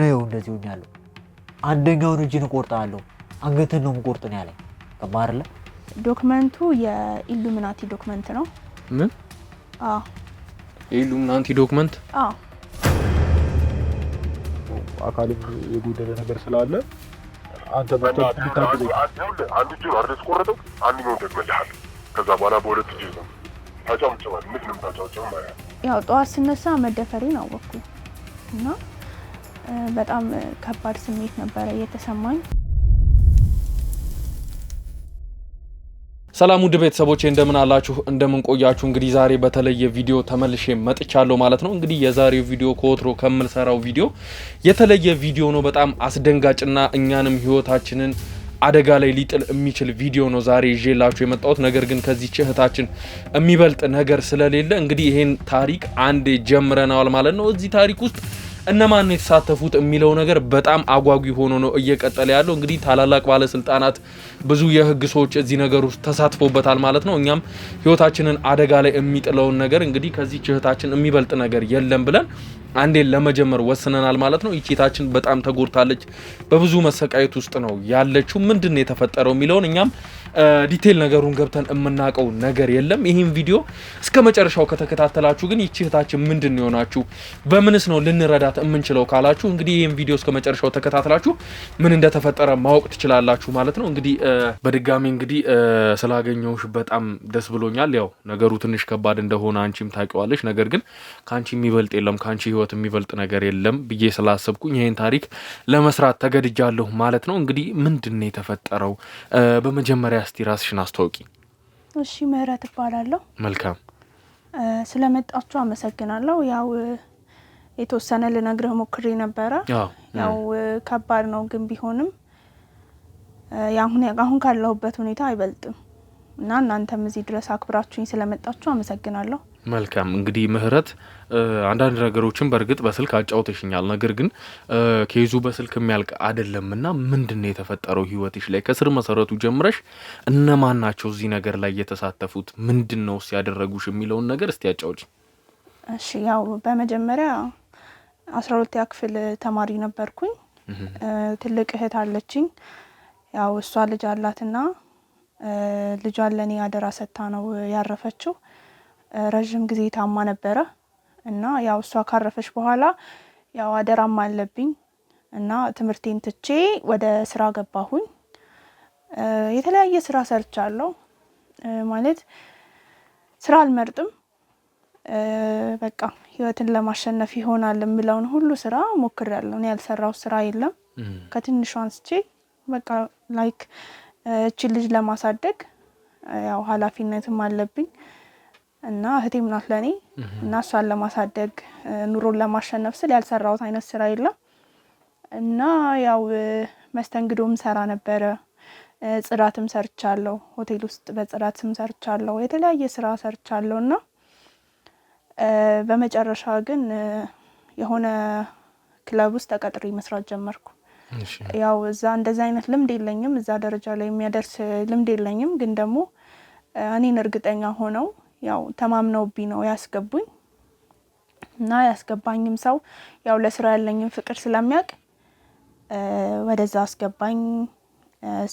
ነው እንደዚህ ሆኛለሁ አንደኛውን እጅን ቆርጣለሁ አንገትን ነው ቆርጥ ነው ያለኝ ከማርለ ዶክመንቱ የኢሉሚናቲ ዶክመንት ነው ምን የኢሉሚናቲ ዶክመንት አካል የጎደለ ነገር ስላለ አንተ ብታግዝ አንድ እጁ አርደስ ቆረጠው አንደኛው ደግመልሃል ከዛ በኋላ በሁለት እጅ ነው ታጫውጫው ምንም ታጫውጫው ማለት ያው ጠዋት ስነሳ መደፈሬን አወቅኩ እና በጣም ከባድ ስሜት ነበር የተሰማኝ ሰላም ውድ ቤተሰቦቼ እንደምን አላችሁ እንደምን ቆያችሁ እንግዲህ ዛሬ በተለየ ቪዲዮ ተመልሼ መጥቻለሁ ማለት ነው እንግዲህ የዛሬው ቪዲዮ ኮትሮ ከመልሰራው ቪዲዮ የተለየ ቪዲዮ ነው በጣም አስደንጋጭና እኛንም ህይወታችንን አደጋ ላይ ሊጥል የሚችል ቪዲዮ ነው ዛሬ ይዤላችሁ የመጣሁት ነገር ግን ከዚህ እህታችን የሚበልጥ ነገር ስለሌለ እንግዲህ ይሄን ታሪክ አንዴ ጀምረናል ማለት ነው እዚህ ታሪክ ውስጥ እነማን የተሳተፉት የሚለው ነገር በጣም አጓጊ ሆኖ ነው እየቀጠለ ያለው እንግዲህ ታላላቅ ባለስልጣናት ብዙ የህግ ሰዎች እዚህ ነገር ውስጥ ተሳትፎበታል ማለት ነው እኛም ህይወታችንን አደጋ ላይ የሚጥለው ነገር እንግዲህ ከዚህ እህታችን የሚበልጥ ነገር የለም ብለን አንዴ ለመጀመር ወስነናል ማለት ነው እቺታችን በጣም ተጎድታለች በብዙ መሰቃየት ውስጥ ነው ያለችው ምንድነው የተፈጠረው የሚለውን እኛም ዲቴል ነገሩን ገብተን እምናቀው ነገር የለም ይሄን ቪዲዮ እስከ መጨረሻው ከተከታተላችሁ ግን እቺታችን ምንድነው የሆናችሁ በምንስ ነው ልንረዳት የምንችለው ካላችሁ እንግዲህ ይሄን ቪዲዮ እስከ መጨረሻው ተከታተላችሁ ምን እንደተፈጠረ ማወቅ ትችላላችሁ ማለት ነው እንግዲህ በድጋሚ እንግዲህ ስላገኘውሽ በጣም ደስ ብሎኛል ያው ነገሩ ትንሽ ከባድ እንደሆነ አንቺም ታውቂዋለሽ ነገር ግን ካንቺ የሚበልጥ የለም ካንቺ ህይወት የሚበልጥ ነገር የለም ብዬ ስላሰብኩኝ ይሄን ታሪክ ለመስራት ተገድጃለሁ ማለት ነው እንግዲህ ምንድነው የተፈጠረው በመጀመሪያ እስቲ ራስሽን አስተዋውቂ እሺ ምህረት እባላለሁ መልካም ስለመጣችሁ አመሰግናለሁ ያው የተወሰነ ልነግርህ ሞክሬ ነበር ያው ከባድ ነው ግን ቢሆንም አሁን ካለሁበት ሁኔታ አይበልጥም እና እናንተም እዚህ ድረስ አክብራችሁኝ ስለመጣችሁ አመሰግናለሁ መልካም እንግዲህ ምህረት አንዳንድ ነገሮችን በርግጥ በስልክ አጫውተሽኛል ነገር ግን ከይዙ በስልክ የሚያልቅ አይደለምና ምንድነው የተፈጠረው ህይወትሽ ላይ ከስር መሰረቱ ጀምረሽ እነማን ናቸው እዚህ ነገር ላይ የተሳተፉት ምንድነው ሲያደርጉሽ የሚለው ነገር እስቲ አጫውጪ እሺ ያው በመጀመሪያ 12ኛ ክፍል ተማሪ ነበርኩኝ ትልቅ እህት አለችኝ ያው እሷ ልጅ አላትና ልጇን ለኔ አደራ ሰታ ነው ያረፈችው ረጅም ጊዜ ታማ ነበረ እና ያው እሷ ካረፈች በኋላ ያው አደራም አለብኝ እና ትምርቴን ትቼ ወደ ስራ ገባሁኝ የተለያየ ስራ ሰርቻለሁ ማለት ስራ አልመርጥም በቃ ህይወትን ለማሸነፍ ይሆናል የሚለውን ሁሉ ስራ ሞክሬያለሁ እኔ ያልሰራው ስራ የለም ከትንሹ አንስቼ በቃ ላይክ እቺ ልጅ ለማሳደግ ያው ኃላፊነትም አለብኝ እና እህቴም ናት ለኔ እና እሷን ለማሳደግ ኑሮን ለማሸነፍ ስለ ያልሰራውት አይነት ስራ የለም እና ያው መስተንግዶም ሰራ ነበር ጽዳትም ሰርቻለሁ ሆቴል ውስጥ በጽዳትም ሰርቻለሁ የተለያየ ስራ ሰርቻለሁና በመጨረሻ ግን የሆነ ክለብ ውስጥ ተቀጥሬ መስራት ጀመርኩ ያው እዛ እንደዛ አይነት ልምድ የለኝም እዛ ደረጃ ላይ የሚያደርስ ልምድ የለኝም ግን ደግሞ እኔን እርግጠኛ ሆነው ያው ተማምነውብኝ ነው ያስገቡኝ እና ያስገባኝም ሰው ያው ለስራ ያለኝን ፍቅር ስለሚያውቅ ወደዛ አስገባኝ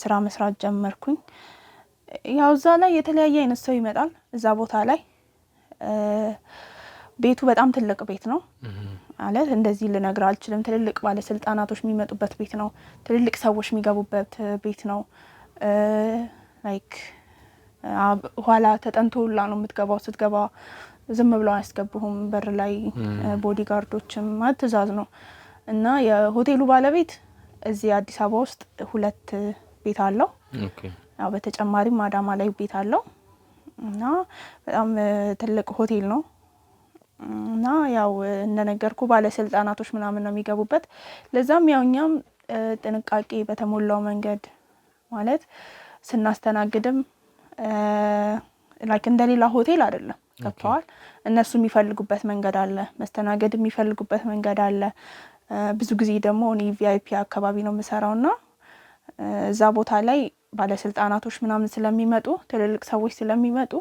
ስራ መስራት ጀመርኩኝ ያው እዛ ላይ የተለያየ አይነት ሰው ይመጣል እዛ ቦታ ላይ ቤቱ በጣም ትልቅ ቤት ነው ማለት እንደዚህ ልነግር አልችልም ትልልቅ ባለስልጣናቶች የሚመጡበት ቤት ነው ትልልቅ ሰዎች የሚገቡበት ቤት ነው ላይክ ኋላ ተጠንቶላ ነው የምትገባው ስትገባ ዝም ብለው አያስገቡህም በር ላይ ቦዲጋርዶችም ትእዛዝ ነው እና የሆቴሉ ባለቤት እዚህ አዲስ አበባ ውስጥ 2 ቤት አለው ኦኬ ያው በተጨማሪም አዳማ ላይ ቤት አለው እና በጣም ትልቅ ሆቴል ነው እና ያው እንደነገርኩ ባለስልጣናቶች ምናምን ነው የሚገቡበት ለዛም ያውኛም ጥንቃቄ በተሞላው መንገድ ማለት ስናስተናግድም ላይክ እንደሌላ ሆቴል አይደለም ገብቷል እነሱ የሚፈልጉበት መንገድ አለ መስተናገድ የሚፈልጉበት መንገድ አለ ብዙ ጊዜ ደግሞ እኔ ቪአይፒ አካባቢ ነው የምሰራውና እዛ ቦታ ላይ ባለስልጣናቶች ምናምን ስለሚመጡ ትልልቅ ሰዎች ስለሚመጡ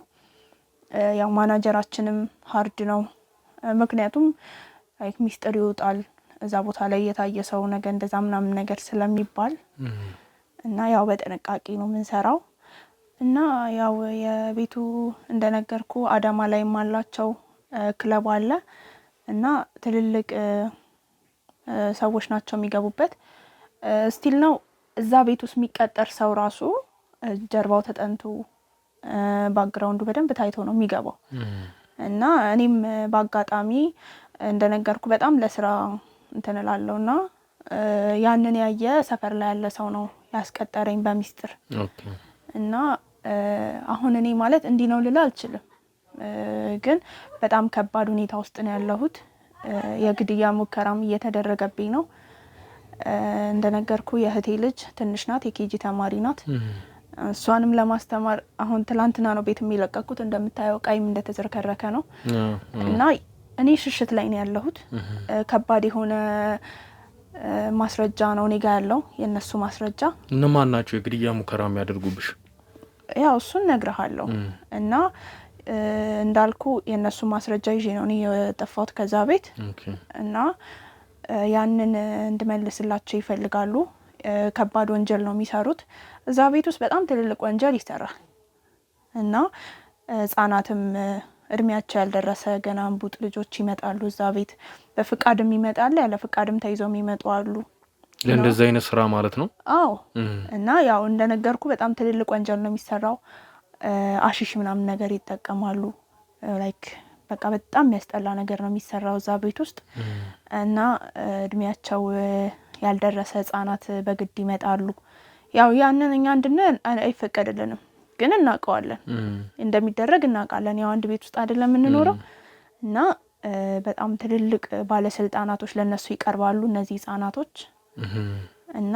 ያው ማናጀራችንም ሃርድ ነው ምክንያቱም ላይክ ሚስጥር ይወጣል እዛ ቦታ ላይ የታየ ሰው ነገ እንደዛ ምናምን ነገር ስለሚባል እና ያው በጥንቃቄ ነው የምንሰራው። እና ያው የቤቱ እንደነገርኩ አዳማ ላይም አላቸው ክለብ አለ እና ትልልቅ ሰዎች ናቸው የሚገቡበት። ስቲል ነው እዛ ቤት ውስጥ የሚቀጠር ሰው ራሱ ጀርባው ተጠንቶ ባክግራውንዱ በደንብ ታይቶ ነው የሚገባው። እና እኔም በአጋጣሚ እንደነገርኩ በጣም ለስራ እንትን እላለሁና ያንን ያየ ሰፈር ላይ ያለ ሰው ነው ያስቀጠረኝ በሚስጥር። እና አሁን እኔ ማለት እንዲህ ነው ልል አልችልም፣ ግን በጣም ከባድ ሁኔታ ውስጥ ነው ያለሁት። የግድያ ሙከራም እየተደረገብኝ ነው። እንደነገርኩ የእህቴ ልጅ ትንሽ ናት፣ የኬጂ ተማሪ ናት። እሷንም ለማስተማር አሁን ትላንትና ነው ቤት የሚለቀቁት። እንደምታየው ቃይም እንደተዘርከረከ ነው። እና እኔ ሽሽት ላይ ነው ያለሁት። ከባድ የሆነ ማስረጃ ነው እኔ ጋር ያለው፣ የነሱ ማስረጃ። እነማን ናቸው የግድያ ሙከራ የሚያደርጉብሽ? ያው እሱን ነግረሃለሁ። እና እንዳልኩ የነሱ ማስረጃ ይዤ ነው እኔ የጠፋሁት ከዛ ቤት። እና ያንን እንድመልስላቸው ይፈልጋሉ። ከባድ ወንጀል ነው የሚሰሩት። እዛ ቤት ውስጥ በጣም ትልልቅ ወንጀል ይሰራል። እና ህጻናትም እድሜያቸው ያልደረሰ ገና እንቡጥ ልጆች ይመጣሉ እዛ ቤት። በፍቃድም ይመጣሉ፣ ያለ ፍቃድም ተይዘው የሚመጡ አሉ። ለእንደዛ አይነት ስራ ማለት ነው? አዎ። እና ያው እንደነገርኩ በጣም ትልልቅ ወንጀል ነው የሚሰራው። አሽሽ ምናምን ነገር ይጠቀማሉ። ላይክ በቃ በጣም የሚያስጠላ ነገር ነው የሚሰራው እዛ ቤት ውስጥ። እና እድሜያቸው ያልደረሰ ህጻናት በግድ ይመጣሉ። ያው ያንን እኛ እንድንል አይፈቀድልንም፣ ግን እናውቀዋለን፣ እንደሚደረግ እናውቃለን። ያው አንድ ቤት ውስጥ አይደለም የምንኖረው። እና በጣም ትልልቅ ባለስልጣናቶች ለነሱ ይቀርባሉ እነዚህ ህጻናቶች። እና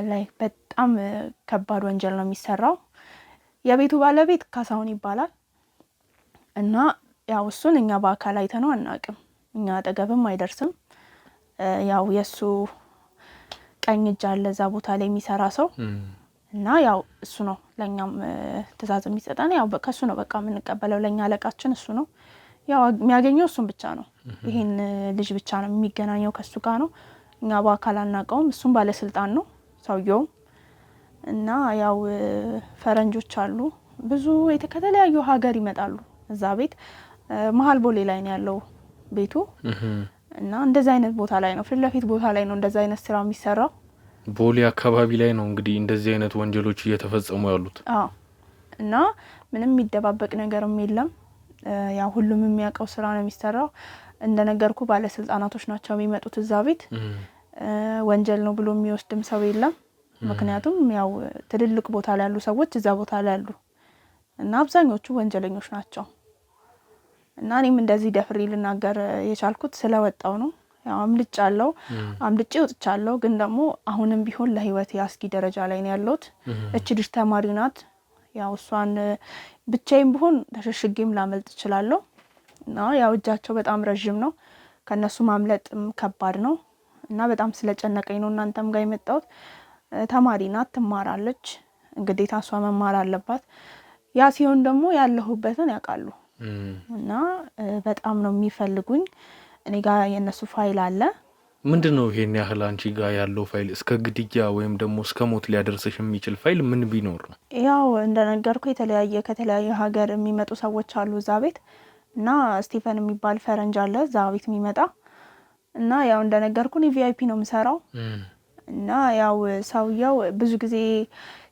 ላይ በጣም ከባድ ወንጀል ነው የሚሰራው። የቤቱ ባለቤት ካሳሁን ይባላል። እና ያው እሱን እኛ በአካል አይተነው አናውቅም፣ እኛ አጠገብም አይደርስም። ያው የሱ ቀኝ እጅ አለ እዛ ቦታ ላይ የሚሰራ ሰው። እና ያው እሱ ነው ለኛም ትእዛዝ የሚሰጠን። ያው ከሱ ነው በቃ የምንቀበለው፣ ለኛ አለቃችን እሱ ነው። ያው የሚያገኘው እሱን ብቻ ነው፣ ይሄን ልጅ ብቻ ነው የሚገናኘው ከሱ ጋር ነው። እኛ በአካል አናውቀውም። እሱም ባለስልጣን ነው ሰውየው። እና ያው ፈረንጆች አሉ ብዙ ከተለያዩ ሀገር ይመጣሉ እዛ ቤት። መሀል ቦሌ ላይ ነው ያለው ቤቱ። እና እንደዛ አይነት ቦታ ላይ ነው፣ ፊት ለፊት ቦታ ላይ ነው እንደዛ አይነት ስራ የሚሰራው። ቦሌ አካባቢ ላይ ነው እንግዲህ እንደዚህ አይነት ወንጀሎች እየተፈጸሙ ያሉት። አዎ። እና ምንም የሚደባበቅ ነገርም የለም። ያው ሁሉም የሚያውቀው ስራ ነው የሚሰራው። እንደነገርኩ ባለስልጣናቶች ናቸው የሚመጡት እዛ ቤት። ወንጀል ነው ብሎ የሚወስድም ሰው የለም። ምክንያቱም ያው ትልልቅ ቦታ ላይ ያሉ ሰዎች እዛ ቦታ ላይ ያሉ እና አብዛኞቹ ወንጀለኞች ናቸው። እና እኔም እንደዚህ ደፍሬ ልናገር የቻልኩት ስለወጣው ነው። ያው አምልጬ ወጥቻለሁ። ግን ደግሞ አሁንም ቢሆን ለህይወት አስጊ ደረጃ ላይ ነው ያለሁት። እቺ ልጅ ተማሪ ናት። ያው እሷን ብቻዬን ቢሆን ተሸሽጌም ላመልጥ እችላለሁ። እና ያው እጃቸው በጣም ረጅም ነው፣ ከነሱ ማምለጥም ከባድ ነው። እና በጣም ስለጨነቀኝ ነው እናንተም ጋር የመጣሁት። ተማሪ ናት፣ ትማራለች፣ ግዴታ እሷ መማር አለባት። ያ ሲሆን ደግሞ ያለሁበትን ያውቃሉ። እና በጣም ነው የሚፈልጉኝ። እኔ ጋር የነሱ ፋይል አለ። ምንድነው ይሄን ያህል አንቺ ጋር ያለው ፋይል? እስከ ግድያ ወይም ደግሞ እስከ ሞት ሊያደርስሽ የሚችል ፋይል ምን ቢኖር ነው? ያው እንደነገርኩ ከተለያየ ሀገር የሚመጡ ሰዎች አሉ እዛ ቤት። እና ስቲፈን የሚባል ፈረንጅ አለ እዛ ቤት የሚመጣ። እና ያው እንደነገርኩ እኔ ቪአይፒ ነው የምሰራው። እና ያው ሰውየው ብዙ ጊዜ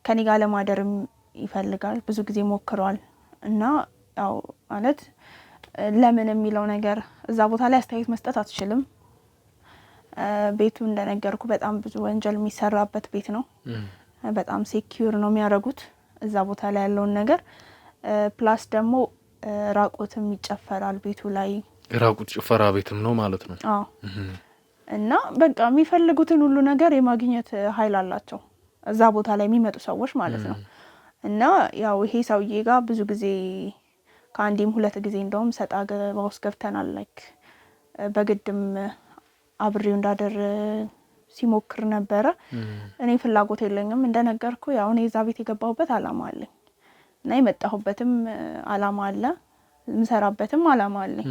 ከኔ ጋር ለማደርም ይፈልጋል፣ ብዙ ጊዜ ሞክሯል። እና ያው ማለት ለምን የሚለው ነገር እዛ ቦታ ላይ አስተያየት መስጠት አትችልም። ቤቱ እንደነገርኩ በጣም ብዙ ወንጀል የሚሰራበት ቤት ነው። በጣም ሴኪዩር ነው የሚያደርጉት እዛ ቦታ ላይ ያለውን ነገር። ፕላስ ደግሞ ራቆትም ይጨፈራል ቤቱ ላይ። ራቁት ጭፈራ ቤትም ነው ማለት ነው? አዎ። እና በቃ የሚፈልጉትን ሁሉ ነገር የማግኘት ኃይል አላቸው እዛ ቦታ ላይ የሚመጡ ሰዎች ማለት ነው። እና ያው ይሄ ሰውዬ ጋር ብዙ ጊዜ ከአንዴም ሁለት ጊዜ እንደውም ሰጣ ገባ ውስጥ ገብተናል። ላይክ በግድም አብሬው እንዳደር ሲሞክር ነበረ። እኔ ፍላጎት የለኝም እንደነገርኩ። ያው እኔ እዛ ቤት የገባሁበት አላማ አለኝ እና የመጣሁበትም አላማ አለ፣ የምሰራበትም አላማ አለኝ።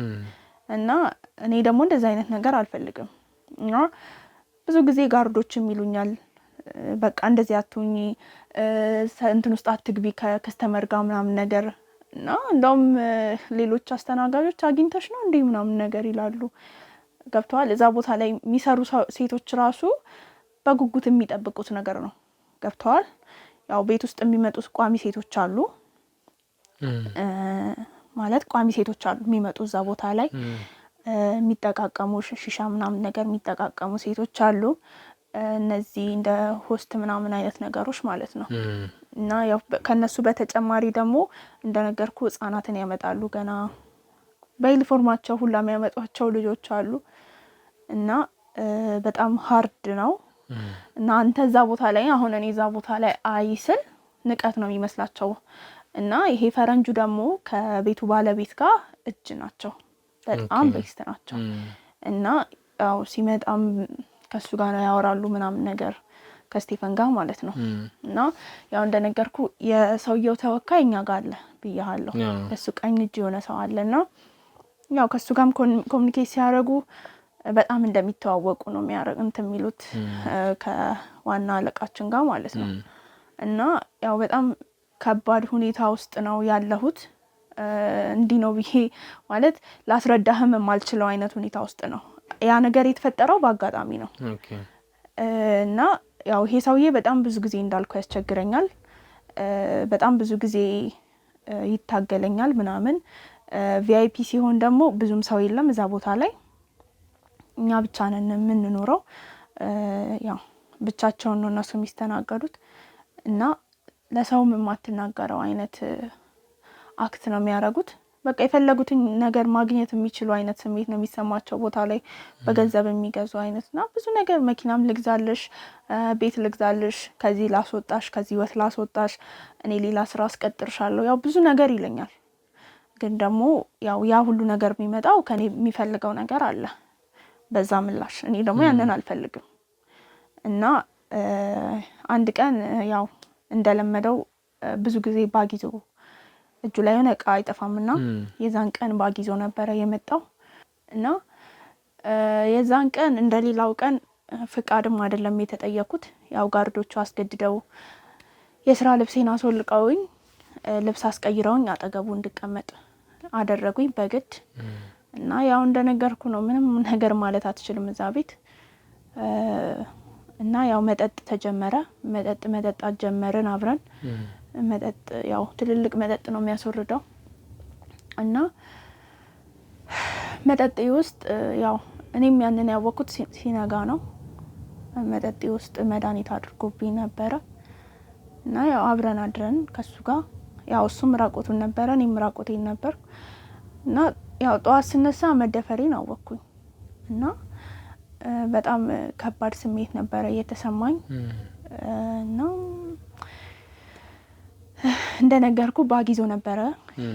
እና እኔ ደግሞ እንደዛ አይነት ነገር አልፈልግም። እና ብዙ ጊዜ ጋርዶችም ይሉኛል በቃ እንደዚህ አትሁኚ እንትን ውስጥ አትግቢ ከከስተመር ጋር ምናምን ነገር እና እንደውም ሌሎች አስተናጋጆች አግኝተሽ ነው እንዴ ምናምን ነገር ይላሉ። ገብተዋል እዛ ቦታ ላይ የሚሰሩ ሴቶች ራሱ በጉጉት የሚጠብቁት ነገር ነው። ገብተዋል ያው ቤት ውስጥ የሚመጡት ቋሚ ሴቶች አሉ ማለት ቋሚ ሴቶች አሉ የሚመጡ እዛ ቦታ ላይ የሚጠቃቀሙ ሺሻ ምናምን ነገር የሚጠቃቀሙ ሴቶች አሉ። እነዚህ እንደ ሆስት ምናምን አይነት ነገሮች ማለት ነው። እና ያው ከነሱ በተጨማሪ ደግሞ እንደነገርኩ ህፃናትን ያመጣሉ ገና በዩኒፎርማቸው ሁላ የሚያመጧቸው ልጆች አሉ። እና በጣም ሃርድ ነው። እና አንተ እዛ ቦታ ላይ አሁን እኔ እዛ ቦታ ላይ አይስል ንቀት ነው የሚመስላቸው። እና ይሄ ፈረንጁ ደግሞ ከቤቱ ባለቤት ጋር እጅ ናቸው በጣም ቤስት ናቸው። እና ያው ሲመጣም ከሱ ጋር ነው ያወራሉ ምናምን ነገር ከስቴፈን ጋር ማለት ነው። እና ያው እንደነገርኩ የሰውየው ተወካይ እኛ ጋር አለ ብያለሁ። እሱ ቀኝ እጅ የሆነ ሰው አለና ያው ከሱ ጋርም ኮሚኒኬት ሲያደርጉ በጣም እንደሚተዋወቁ ነው እንትን የሚሉት ከዋና አለቃችን ጋር ማለት ነው። እና ያው በጣም ከባድ ሁኔታ ውስጥ ነው ያለሁት። እንዲህ ነው ብዬ ማለት ላስረዳህም የማልችለው አይነት ሁኔታ ውስጥ ነው። ያ ነገር የተፈጠረው በአጋጣሚ ነው። እና ያው ይሄ ሰውዬ በጣም ብዙ ጊዜ እንዳልኩ ያስቸግረኛል። በጣም ብዙ ጊዜ ይታገለኛል ምናምን። ቪአይፒ ሲሆን ደግሞ ብዙም ሰው የለም እዛ ቦታ ላይ እኛ ብቻ ነን የምንኖረው። ያው ብቻቸውን ነው እነሱ የሚስተናገዱት። እና ለሰውም የማትናገረው አይነት አክት ነው የሚያደርጉት። በቃ የፈለጉትን ነገር ማግኘት የሚችሉ አይነት ስሜት ነው የሚሰማቸው ቦታ ላይ በገንዘብ የሚገዙ አይነትና ብዙ ነገር መኪናም ልግዛልሽ፣ ቤት ልግዛልሽ፣ ከዚህ ላስወጣሽ፣ ከዚህ ወት ላስወጣሽ፣ እኔ ሌላ ስራ አስቀጥርሻለሁ ያው ብዙ ነገር ይለኛል። ግን ደግሞ ያው ያ ሁሉ ነገር የሚመጣው ከኔ የሚፈልገው ነገር አለ በዛ ምላሽ። እኔ ደግሞ ያንን አልፈልግም። እና አንድ ቀን ያው እንደለመደው ብዙ ጊዜ ባጊዞ እጁ ላይ ሆነ እቃ አይጠፋምና የዛን ቀን ባጊዞ ነበረ የመጣው። እና የዛን ቀን እንደሌላው ቀን ፍቃድም አይደለም የተጠየኩት። ያው ጋርዶቹ አስገድደው የስራ ልብሴን አስወልቀውኝ ልብስ አስቀይረውኝ አጠገቡ እንድቀመጥ አደረጉኝ በግድ። እና ያው እንደነገርኩ ነው ምንም ነገር ማለት አትችልም እዛ ቤት። እና ያው መጠጥ ተጀመረ። መጠጣት ጀመርን አብረን። መጠጥ ያው ትልልቅ መጠጥ ነው የሚያስወርደው። እና መጠጥ ውስጥ ያው እኔም ያንን ያወቅኩት ሲነጋ ነው። መጠጥ ውስጥ መድኃኒት አድርጎብኝ ነበረ። እና ያው አብረን አድረን ከሱ ጋር ያው እሱም ራቆቱን ነበረ እኔም ራቆቴን ነበር። እና ያው ጠዋት ስነሳ መደፈሬን አወቅኩኝ። እና በጣም ከባድ ስሜት ነበረ እየተሰማኝ። እና እንደነገርኩ ባግ ይዞ ነበረ።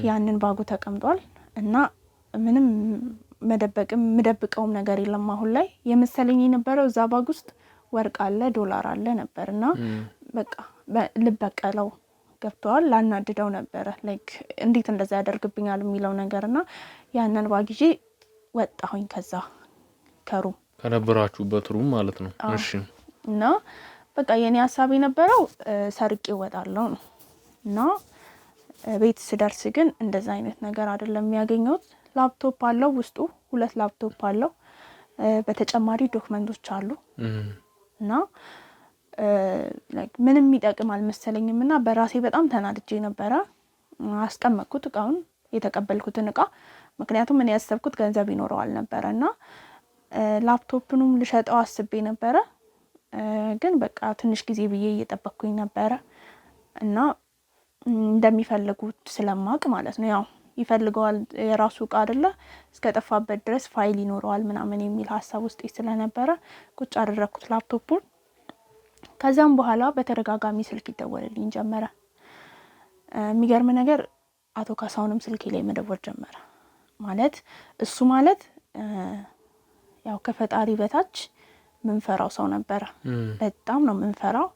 ያንን ባጉ ተቀምጧል። እና ምንም መደብቀውም ነገር የለም። አሁን ላይ የመሰለኝ የነበረው እዛ ባግ ውስጥ ወርቅ አለ ዶላር አለ ነበርና በቃ ልበቀለው ገብቷል ላናድደው ነበረ ላይክ እንዴት እንደዛ ያደርግብኛል የሚለው ነገርና ያንን ባግ ይዤ ወጣሁኝ ከዛ ከሩም ከነበራችሁበት ሩም ማለት ነው። እሺ። እና በቃ የኔ ሐሳብ የነበረው ሰርቄ እወጣለሁ ነው። እና ቤት ስደርስ ግን እንደዛ አይነት ነገር አይደለም ያገኘሁት። ላፕቶፕ አለው ውስጡ 2 ላፕቶፕ አለው። በተጨማሪ ዶክመንቶች አሉ። እና ላይክ ምንም የሚጠቅም አልመሰለኝም። እና በራሴ በጣም ተናድጄ ነበረ። አስቀመጥኩት እቃውን የተቀበልኩትን እቃ። ምክንያቱም እኔ ያሰብኩት ገንዘብ ይኖረዋል ነበረ። እና ላፕቶፕኑም ልሸጠው አስቤ ነበረ። ግን በቃ ትንሽ ጊዜ ብዬ እየጠበቅኩኝ ነበረ። እና እንደሚፈልጉት ስለማቅ ማለት ነው ያው ይፈልገዋል የራሱ እቃ አይደለ እስከ ጠፋበት ድረስ ፋይል ይኖረዋል ምናምን የሚል ሐሳብ ውስጥ ስለነበረ ቁጭ አደረኩት ላፕቶፑን። ከዛም በኋላ በተደጋጋሚ ስልክ ይደወልልኝ ጀመረ። የሚገርም ነገር አቶ ካሳውንም ስልኬ ላይ መደወል ጀመረ። ማለት እሱ ማለት ያው ከፈጣሪ በታች ምንፈራው ሰው ነበረ። በጣም ነው ምንፈራው።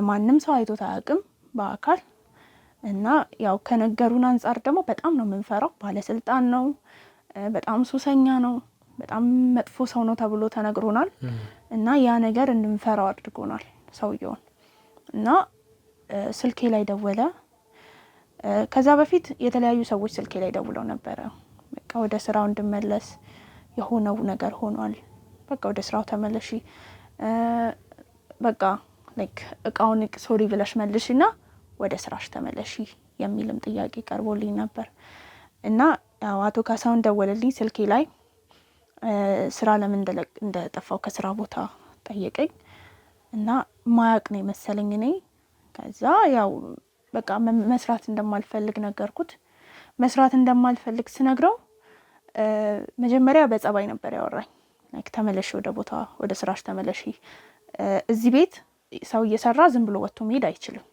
ማንም ሰው አይቶት አያውቅም በአካል። እና ያው ከነገሩን አንፃር ደግሞ በጣም ነው ምንፈራው። ባለስልጣን ነው፣ በጣም ሱሰኛ ነው። በጣም መጥፎ ሰው ነው ተብሎ ተነግሮናል እና ያ ነገር እንድንፈራው አድርጎናል ሰውየውን እና ስልኬ ላይ ደወለ ከዛ በፊት የተለያዩ ሰዎች ስልኬ ላይ ደውለው ነበር በቃ ወደ ስራው እንድመለስ የሆነው ነገር ሆኗል በቃ ወደ ስራው ተመለሺ በቃ ላይክ እቃውን ሶሪ ብለሽ መልሽና ወደ ስራሽ ተመለሺ የሚልም ጥያቄ ቀርቦልኝ ነበር እና አቶ ካሳውን ደወለልኝ ስልኬ ላይ ስራ ለምን እንደጠፋው ከስራ ቦታ ጠየቀኝ እና ማያቅ ነው መሰለኝ እኔ ከዛ ያው በቃ መስራት እንደማልፈልግ ነገርኩት መስራት እንደማልፈልግ ስነግረው መጀመሪያ በጸባይ ነበር ያወራኝ ላይክ ተመለሺ ወደ ቦታ ወደ ስራሽ ተመለሺ እዚህ ቤት ሰው እየሰራ ዝም ብሎ ወጥቶ መሄድ አይችልም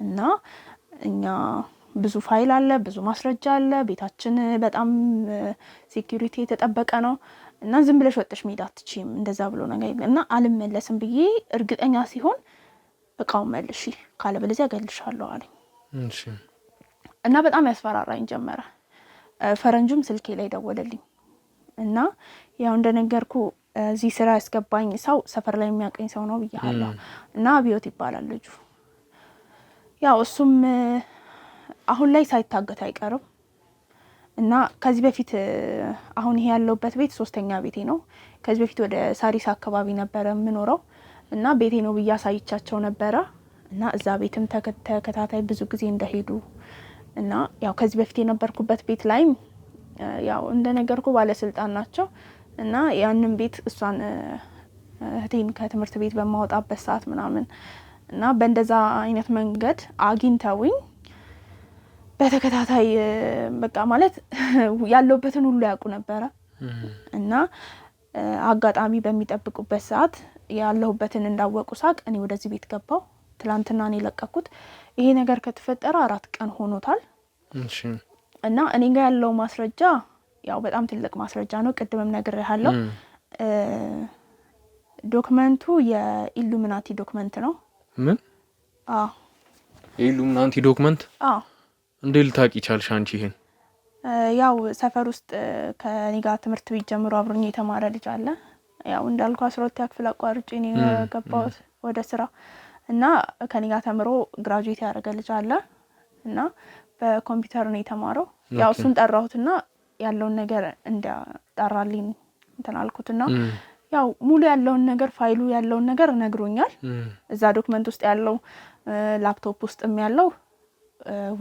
እና እኛ ብዙ ፋይል አለ ብዙ ማስረጃ አለ ቤታችን በጣም ሴኩሪቲ የተጠበቀ ነው እና ዝም ብለሽ ወጥተሽ መሄድ አትችይም እንደዛ ብሎ ነገር እና አልመለስም ብዬ እርግጠኛ ሲሆን እቃው መልሺ ካለበለዚያ እገልሻለሁ አለኝ እሺ እና በጣም ያስፈራራኝ ጀመረ ፈረንጁም ስልኬ ላይ ደወለልኝ እና ያው እንደነገርኩ እዚህ ስራ ያስገባኝ ሰው ሰፈር ላይ የሚያቀኝ ሰው ነው ብያለሁ እና አብዮት ይባላል ልጁ ያው እሱም አሁን ላይ ሳይታገት አይቀርም እና ከዚህ በፊት አሁን ይሄ ያለውበት ቤት ሶስተኛ ቤቴ ነው ከዚህ በፊት ወደ ሳሪስ አካባቢ ነበር የምኖረው እና ቤቴ ነው ብያሳይቻቸው ነበር እና እዛ ቤትም ተከታታይ ብዙ ጊዜ እንደሄዱ እና ያው ከዚህ በፊት የነበርኩበት ቤት ላይ ያው እንደነገርኩ ባለስልጣን ናቸው እና ያንን ቤት እሷን እህቴን ከትምህርት ቤት በማወጣበት ሰዓት ምናምን እና በእንደዛ አይነት መንገድ አግኝተውኝ በተከታታይ በቃ ማለት ያለውበትን ሁሉ ያውቁ ነበር እና አጋጣሚ በሚጠብቁበት ሰዓት ያለውበትን እንዳወቁ ሳቅ እኔ ወደዚህ ቤት ገባው ትላንትና ነው ለቀኩት ይሄ ነገር ከተፈጠረ 4 ቀን ሆኖታል እሺ እና እኔ ጋር ያለው ማስረጃ ያው በጣም ትልቅ ማስረጃ ነው ቅድምም ነግሬሃለሁ ዶክመንቱ የኢሉሚናቲ ዶክመንት ነው ምን የኢሉሚናቲ ዶክመንት እንዴ ልታቂ ቻልሽ አንቺ ይሄን ያው ሰፈር ውስጥ ከኔ ጋር ትምህርት ቤት ጀምሮ አብሮኝ የተማረ ልጅ አለ ያው እንዳልኩ 12 ያክፍል አቋርጬ ነው ገባው ወደ ስራ እና ከኔ ጋር ተምሮ ግራጁዌት ያደረገ ልጅ አለ እና በኮምፒውተር ነው የተማረው ያው እሱን ጠራሁትና ያለውን ነገር እንዳጣራልኝ እንተናልኩትና ያው ሙሉ ያለውን ነገር ፋይሉ ያለውን ነገር ነግሮኛል እዛ ዶክመንት ውስጥ ያለው ላፕቶፕ ውስጥም ያለው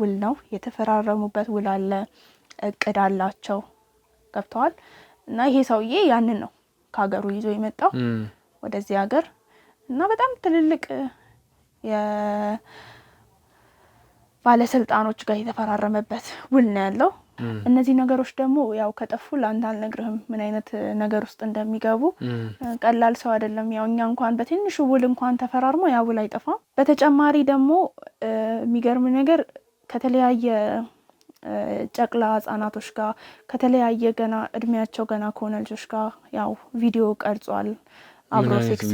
ውል ነው የተፈራረሙበት ውል አለ እቅድ አላቸው ገብተዋል እና ይሄ ሰውዬ ያንን ነው ከሀገሩ ይዞ የመጣው ወደዚህ ሀገር እና በጣም ትልልቅ የባለስልጣኖች ጋር የተፈራረመበት ውል ነው ያለው እነዚህ ነገሮች ደግሞ ያው ከጠፉ ላንተ አልነግርህም ምን አይነት ነገር ውስጥ እንደሚገቡ ቀላል ሰው አይደለም ያው እኛ እንኳን በትንሹ ውል እንኳን ተፈራርሞ ያው ውል አይጠፋም በተጨማሪ ደግሞ የሚገርም ነገር ከተለያየ ጨቅላ ህጻናቶች ጋር ከተለያየ ገና እድሜያቸው ገና ከሆነ ልጆች ጋር ያው ቪዲዮ ቀርጿል አብሮ ሴክስ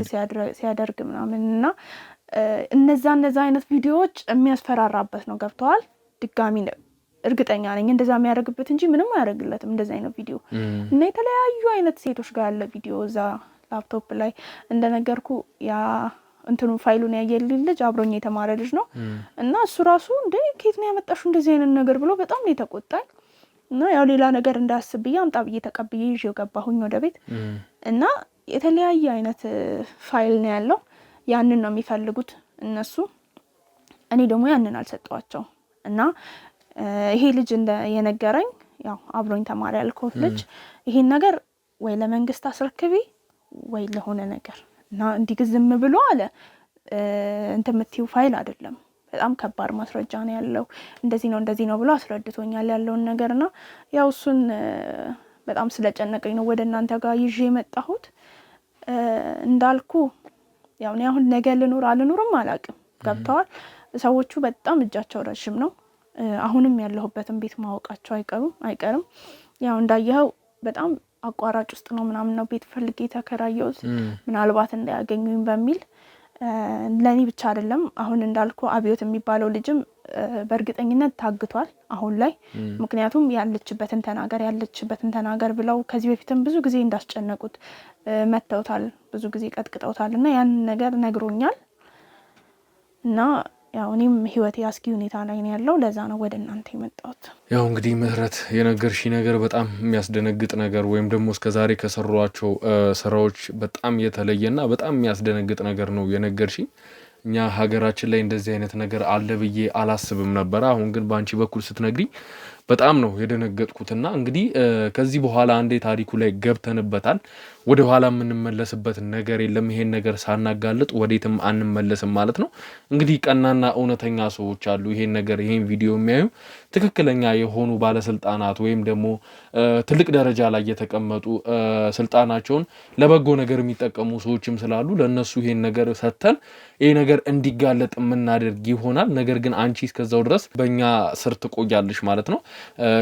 ሲያደርግ ምናምንና እነዛ አይነት ቪዲዮዎች የሚያስፈራራበት ነው ገብተዋል ድጋሚ እርግጠኛ ነኝ እንደዛ የሚያደርግበት እንጂ ምንም አያደርግለትም እንደዛ አይነት ቪዲዮ እና የተለያዩ አይነት ሴቶች ጋር ያለ ቪዲዮ እዛ ላፕቶፕ ላይ እንደነገርኩ ያ እንትኑ ፋይሉን ያየልኝ ልጅ አብሮኝ የተማረ ልጅ ነው እና እሱ ራሱ እንዴ ከየት ነው ያመጣሽው እንደዚህ አይነት ነገር ብሎ በጣም ነው የተቆጣኝ እና ያው ሌላ ነገር እንዳስብዬ አምጣ ብዬ ተቀብዬ ይዤው ገባሁኝ ወደ ቤት እና የተለያየ አይነት ፋይል ነው ያለው ያንን ነው የሚፈልጉት እነሱ እኔ ደግሞ ያንን አልሰጠዋቸው እና ይሄ ልጅ የነገረኝ ያው አብሮኝ ተማሪ ያልኩት ልጅ ይሄን ነገር ወይ ለመንግስት አስረክቢ ወይ ለሆነ ነገር እና እንዲግዝም ብሎ አለ እንተምትዩ ፋይል አይደለም በጣም ከባድ ማስረጃ ነው ያለው እንደዚህ ነው ብሎ አስረድቶኛል ያለውን ነገርና ያው እሱን በጣም ስለጨነቀኝ ነው ወደ እናንተ ጋር ይዤ መጣሁት እንዳልኩ ያው እኔ አሁን ነገ ልኑርም አላቅም ገብተዋል ሰዎቹ በጣም እጃቸው ረጅም ነው አሁንም ያለሁበትን ቤት ማወቃቸው አይቀርም ያው እንዳየኸው በጣም አቋራጭ ውስጥ ነው ምናምን ነው ቤት ፈልጌ ተከራየሁት ምናልባት እንዳያገኙኝ በሚል ለኔ ብቻ አይደለም አሁን እንዳልኩ አብዮት የሚባለው ልጅም በእርግጠኝነት ታግቷል አሁን ላይ ምክንያቱም ያለችበትን ተናገር ብለው ከዚህ በፊትም ብዙ ጊዜ እንዳስጨነቁት መተውታል ብዙ ጊዜ ቀጥቅጠውታልና ያን ነገር ነግሮኛል እና ያው እኔም ህይወቴ አስጊ ሁኔታ ላይ ነው ያለው ለዛ ነው ወደ እናንተ የመጣሁት ያው እንግዲህ ምህረት የነገርሽ ነገር በጣም የሚያስደነግጥ ነገር ወይም ደግሞ እስከዛሬ ከሰሯቸው ስራዎች በጣም የተለየና በጣም የሚያስደነግጥ ነገር ነው የነገርሽ እኛ ሀገራችን ላይ እንደዚህ አይነት ነገር አለ ብዬ አላስብም ነበር አሁን ግን ባንቺ በኩል ስትነግሪ በጣም ነው የደነገጥኩትና እንግዲህ ከዚህ በኋላ አንዴ ታሪኩ ላይ ገብተንበታል ወደ ኋላ የምንመለስበት ነገር የለም ይሄን ነገር ሳናጋልጥ ወዴትም አንመለስም ማለት ነው እንግዲህ ቀናና እውነተኛ ሰዎች አሉ ይሄን ቪዲዮ የሚያዩ ትክክለኛ የሆኑ ባለስልጣናት ወይም ደግሞ ትልቅ ደረጃ ላይ የተቀመጡ ስልጣናቸውን ለበጎ ነገር የሚጠቀሙ ሰዎችም ስላሉ ለነሱ ይሄን ነገር ሰተን ይሄ ነገር እንዲጋለጥ የምናደርግ ይሆናል ነገር ግን አንቺ እስከዛው ድረስ በእኛ ስር ትቆያለሽ ማለት ነው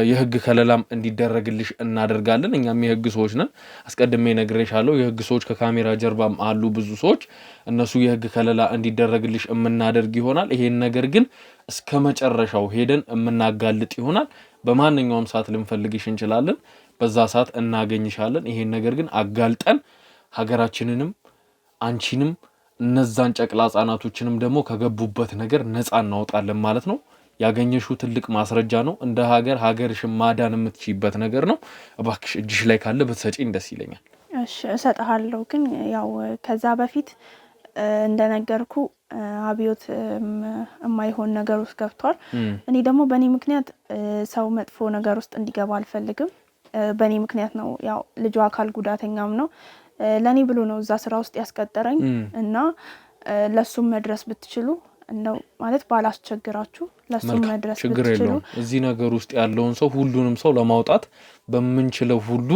የህግ ከለላም እንዲደረግልሽ እናደርጋለን እኛም የህግ ሰዎች ነን አስቀድሜ ነግሬሻለሁ የህግ ሰዎች ከካሜራ ጀርባም አሉ ብዙ ሰዎች እነሱ የህግ ከለላ እንዲደረግልሽ እናደርግ ይሆናል ይሄን ነገር ግን እስከመጨረሻው ሄደን እናጋልጥ ይሆናል በማንኛውም ሰዓት ልንፈልግሽ እንችላለን በዛ ሰዓት እናገኝሻለን ይሄን ነገር ግን አጋልጠን ሀገራችንንም አንቺንም እነዛን ጨቅላ ህጻናቶችንም ደግሞ ከገቡበት ነገር ነፃ እናወጣለን ማለት ነው ያገኘሽው ትልቅ ማስረጃ ነው እንደ ሀገርሽን ማዳን የምትችይበት ነገር ነው እባክሽ እጅሽ ላይ ካለ ብትሰጪኝ ደስ ይለኛል እሺ እሰጥሃለሁ ግን ያው ከዛ በፊት እንደነገርኩ አብዮት የማይሆን ነገር ውስጥ ገብቷል እኔ ደግሞ በእኔ ምክንያት ሰው መጥፎ ነገር ውስጥ እንዲገባ አልፈልግም በእኔ ምክንያት ነው ያው ልጁ አካል ጉዳተኛም ነው ለኔ ብሎ ነው እዛ ስራ ውስጥ ያስቀጠረኝ እና ለሱም መድረስ ብትችሉ እንደው ማለት ባላስቸግራችሁ ለሱም መድረስ ብትችሉ እዚህ ነገር ውስጥ ያለውን ሰው ሁሉንም ሰው ለማውጣት በመንችለው ሁሉ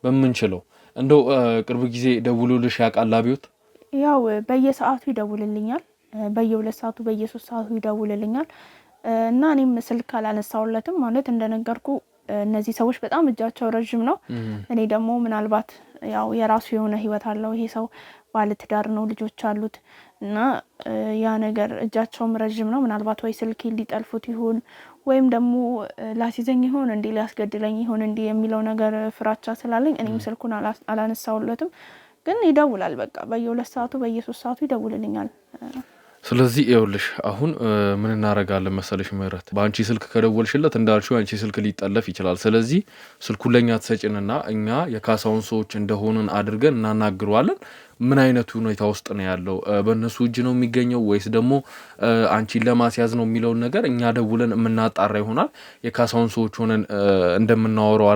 በመንችለው እንደው ቅርብ ጊዜ ደውሎልሽ ያቃል አብዮት ያው በየሰዓቱ ይደውልልኛል በየ2 ሰዓቱ በየ3 ሰዓቱ ይደውልልኛል እና እኔም ስልክ አላነሳውለትም ማለት እንደነገርኩ እነዚህ ሰዎች በጣም እጃቸው ረጅም ነው እኔ ደግሞ ምናልባት ያው የራሱ የሆነ ህይወት አለው ይሄ ሰው ባለትዳር ነው ልጆች አሉት እና ያ ነገር እጃቸውም ረጅም ነው ምናልባት ወይ ስልክ ሊጠልፉት ይሆን ወይም ደግሞ ላሲዘኝ ይሆን እንዴ ሊያስገድለኝ ይሆን እንዴ የሚለው ነገር ፍራቻ ስላለኝ እኔም ስልኩን አላነሳውለትም ግን ይደውላል በቃ በየ2 ሰዓቱ በየ3 ሰዓቱ ይደውልልኛል ስለዚህ ይኸውልሽ አሁን ምን እናረጋለን መሰለሽ ምህረት ባንቺ ስልክ ከደወልሽለት እንዳልሽው አንቺ ስልክ ሊጠለፍ ይችላል ስለዚህ ስልኩን ለኛ ተሰጪንና እኛ የካሳውን ሰዎች እንደሆነን አድርገን እናናግረዋለን ምን አይነቱ ሁኔታ ውስጥ ነው ያለው በእነሱ እጅ ነው የሚገኘው ወይስ ደግሞ አንቺን ለማስያዝ ነው የሚለው ነገር እኛ ደውለን እናጣራ ይሆናል የካሳውን ሰዎች ሆነን እንደምናወራው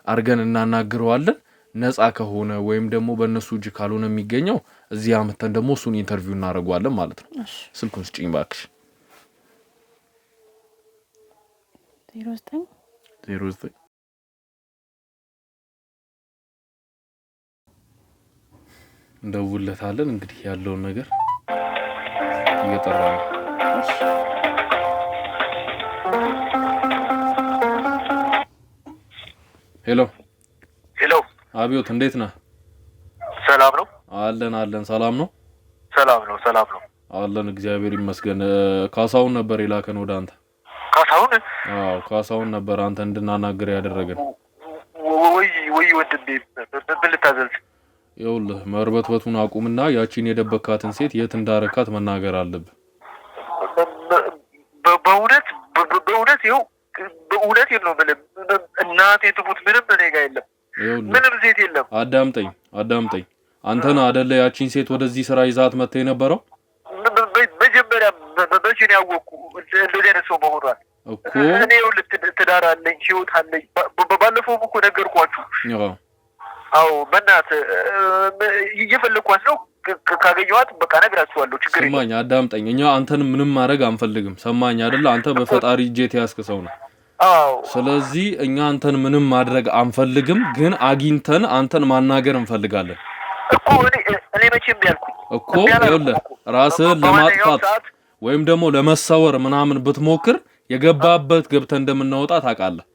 አርገን እናናግረዋለን ነፃ ከሆነ ወይም ደግሞ በእነሱ እጅ ካልሆነ የሚገኘው እዚህ አመተን ደግሞ እሱን ኢንተርቪው እናደርጋለን ማለት ነው ስልኩን ስጪኝ ባክሽ 09 እንደውለታለን እንግዲህ ያለውን ነገር እየጠራ ነው ሄሎ አብዮት እንዴት ነህ ሰላም ነው አለን ሰላም ነው ሰላም ነው አለን እግዚአብሔር ይመስገን ካሳውን ነበር የላከን ወደ አንተ ካሳውን ካሳውን ነበር አንተ እንድናናገር ያደረገን ወይ ወንድሜ ብልታዘዝ ይኸውልህ መርበትበቱን አቁምና ያቺን የደበካትን ሴት የት እንዳረካት መናገር አለብህ በእውነት ይኸው በእውነት ነው ምንም እናቴ ትሙት ምንም እኔ ጋር የለም ምንም ሴት የለም አዳምጠኝ አንተና አይደለ ያቺን ሴት ወደዚህ ስራ ይዛት መጥተህ የነበረው መጀመሪያ በመቼ ነው ያወቅኩ እንደዚህ አይነት ሰው መሆኗን እኮ እኔ ይኸውልህ ትዳር አለኝ ህይወት አለኝ ባለፈውም እኮ ነገርኳችሁ አዎ በእናት እየፈለኳት ነው ካገኘኋት በቃ ነግራችኋለሁ ችግር የለም ሰማኝ አዳምጠኝ እኛ አንተን ምንም ማድረግ አንፈልግም ሰማኝ አይደለ አንተ በፈጣሪ እጅ የተያዝክ ሰው ነህ አዎ ስለዚህ እኛ አንተን ምንም ማድረግ አንፈልግም ግን አግኝተን አንተን ማናገር እንፈልጋለን እኮ እኔ መቼም ያልኩኝ እኮ ይኸውልህ ራስህን ለማጥፋት ወይም ደግሞ ለመሰወር ምናምን ብትሞክር የገባበት ገብተህ እንደምናወጣ ታውቃለህ